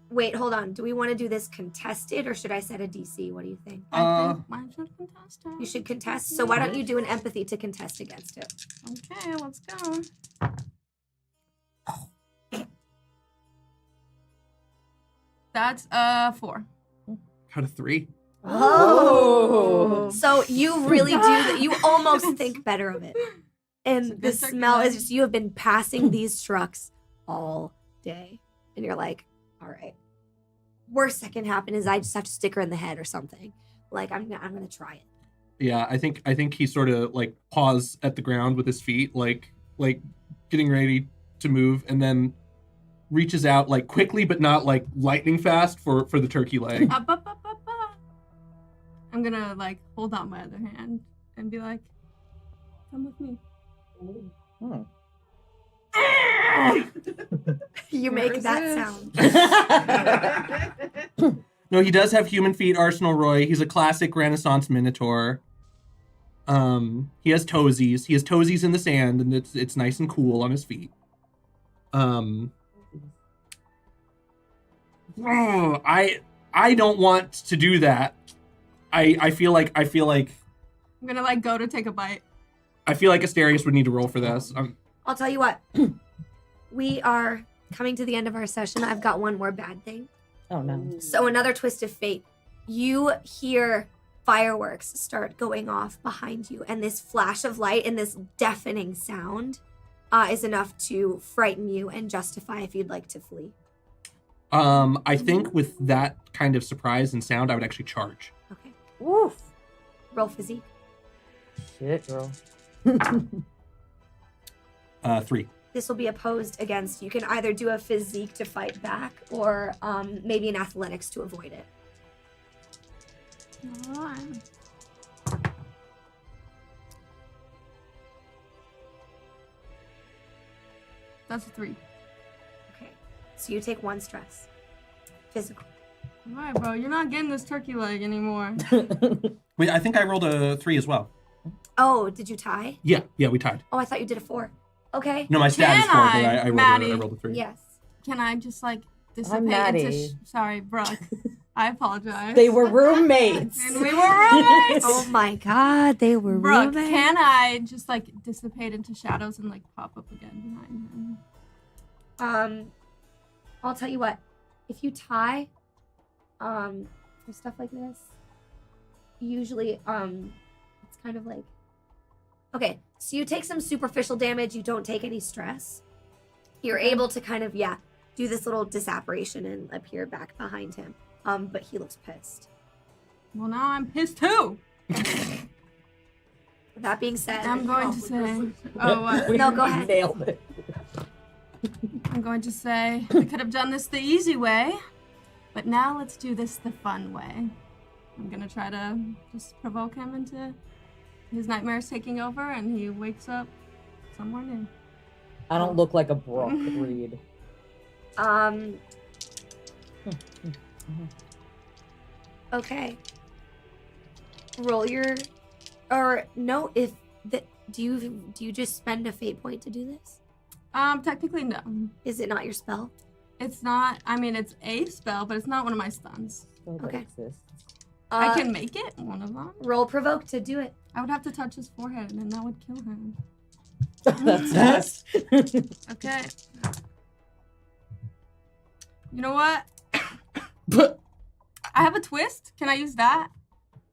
Wait, hold on. Do we want to do this contested, or should I set a DC? What do you think? I think mine should contest it. You should contest. So why don't you do an empathy to contest against it? Okay, let's go. That's 4. Out of 3. Oh. So you really do that. You almost think better of it. It's a And good the turkey smell leg. is just, you have been passing these trucks all day. And you're like, all right. Worst that can happen is I just have to stick her in the head or something. Like, I'm gonna try it. Yeah, I think he sort of like paused at the ground with his feet, like getting ready to move, and then reaches out like quickly but not like lightning fast for the turkey leg. Up, up, up, up, up. I'm gonna like hold out my other hand and be like, come with me. Hmm. You make that sound. No, he does have human feet, Arsenal Roy. He's a classic Renaissance Minotaur. He has toesies. He has toesies in the sand, and it's nice and cool on his feet. I don't want to do that. I feel like I'm gonna like go to take a bite. I feel like Asterius would need to roll for this. I'll tell you what. We are coming to the end of our session. I've got one more bad thing. Oh no. So another twist of fate. You hear fireworks start going off behind you, and this flash of light and this deafening sound is enough to frighten you and justify if you'd like to flee. I think with that kind of surprise and sound, I would actually charge. Okay. Woof. Roll physique. Shit, girl. 3. This will be opposed against. You can either do a physique to fight back, or maybe an athletics to avoid it. Alright. That's a 3. Okay. So you take 1 stress. Physical. Alright, bro, you're not getting this turkey leg anymore. Wait, I think I rolled a 3 as well. Oh, did you tie? Yeah, we tied. Oh, I thought you did a 4. Okay. No, my stat is 4, but I Maddie? rolled a 3. Yes. Can I just like dissipate Maddie. into sorry, Brooke. I apologize. They were roommates. and we were roommates. Oh my God, they were Brooke, roommates. can I just like dissipate into shadows and like pop up again behind him? I'll tell you what. If you tie, for stuff like this, usually, it's kind of like, okay, so you take some superficial damage, you don't take any stress. You're able to kind of, do this little disapparition and appear back behind him. But he looks pissed. Well, now I'm pissed too. That being said, I'm going to say. No, go ahead. Nailed it. I'm going to say we could have done this the easy way, but now let's do this the fun way. I'm gonna try to just provoke him into his nightmares taking over, and he wakes up somewhere new. I don't look like a Brooke Reed. Okay. Roll your, or no, if the, do you just spend a fate point to do this? Technically no. Is it not your spell? It's not. I mean, it's a spell, but it's not one of my stuns. Still Okay. exists. I can make it one of them. Roll provoke to do it. I would have to touch his forehead, and then that would kill him. That's fast. Okay. You know what? I have a twist. Can I use that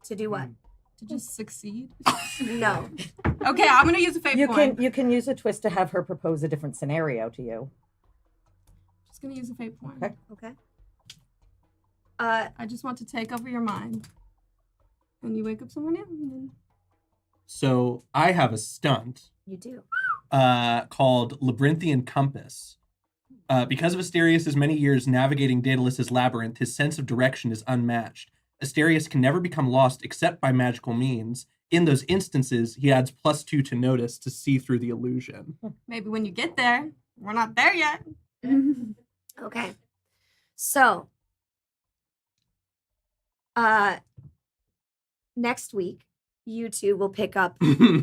To do what? to just succeed? No. Okay, I'm gonna use a fate point. You can use a twist to have her propose a different scenario to you. Just gonna use a fate point. Okay. Okay. I just want to take over your mind, and you wake up someone new. And then... So I have a stunt You do. called Labyrinthian Compass. Because of Asterius' many years navigating Daedalus' labyrinth, his sense of direction is unmatched. Asterius can never become lost except by magical means. In those instances, he adds +2 to notice to see through the illusion. Maybe when you get there, we're not there yet. Okay. So, next week, you two will pick up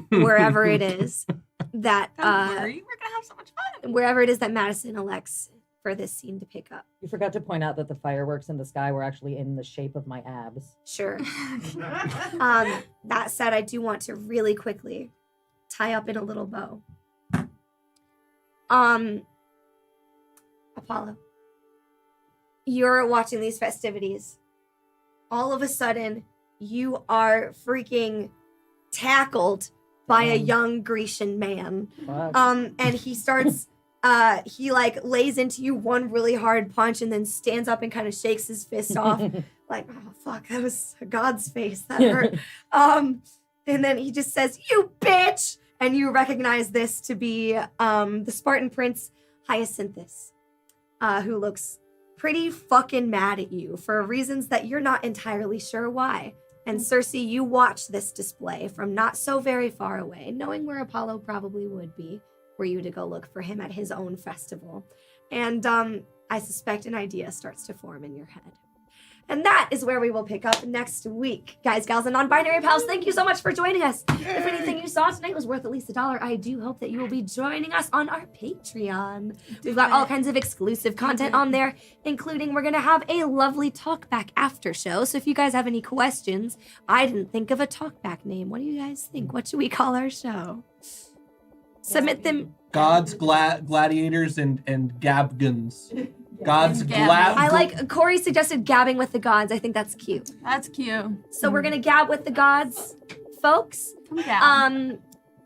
wherever it is that Don't worry, we're gonna have so much fun. wherever it is that Madison elects for this scene to pick up. You forgot to point out that the fireworks in the sky were actually in the shape of my abs. Sure. That said, I do want to really quickly tie up in a little bow. Apollo, you're watching these festivities. All of a sudden, you are freaking tackled by a young Grecian man. Fuck. And he starts he like lays into you one really hard punch and then stands up and kind of shakes his fist off. Like, oh fuck, that was God's face. That hurt. And then he just says, "You bitch!" And you recognize this to be the Spartan prince Hyacinthus, who looks pretty fucking mad at you for reasons that you're not entirely sure why. And Cersei, you watch this display from not so very far away, knowing where Apollo probably would be, were you to go look for him at his own festival. And I suspect an idea starts to form in your head. And that is where we will pick up next week. Guys, gals, and non-binary pals, thank you so much for joining us. If anything you saw tonight was worth at least $1, I do hope that you will be joining us on our Patreon. We've got all kinds of exclusive content on there, including we're going to have a lovely talkback after show. So if you guys have any questions, I didn't think of a talkback name. What do you guys think? What should we call our show? Submit them. Gods, gladiators, and Gabgons. Gods, I like, Corey suggested gabbing with the gods. I think that's cute. That's cute. So we're going to gab with the gods, folks. Come down.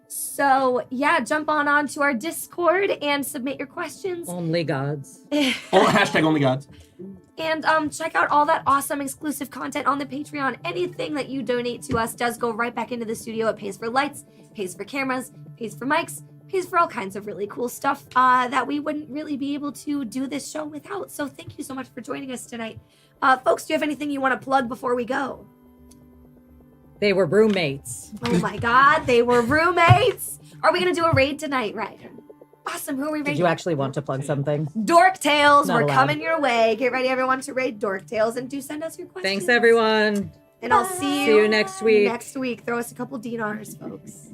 So yeah, jump on to our Discord and submit your questions. Only gods. Hashtag only gods. And check out all that awesome exclusive content on the Patreon. Anything that you donate to us does go right back into the studio. It pays for lights, pays for cameras, pays for mics, pays for all kinds of really cool stuff that we wouldn't really be able to do this show without. So thank you so much for joining us tonight. Folks, do you have anything you want to plug before we go? They were roommates. Oh my God, they were roommates. Are we going to do a raid tonight, Ryder? Awesome, who are we raiding? Did you actually want to plug something? Dork Tales, Not we're allowed. coming your way. Get ready, everyone, to raid Dork Tales, and do send us your questions. Thanks, everyone. And I'll see See you next week. next week. Throw us a couple dinars, folks.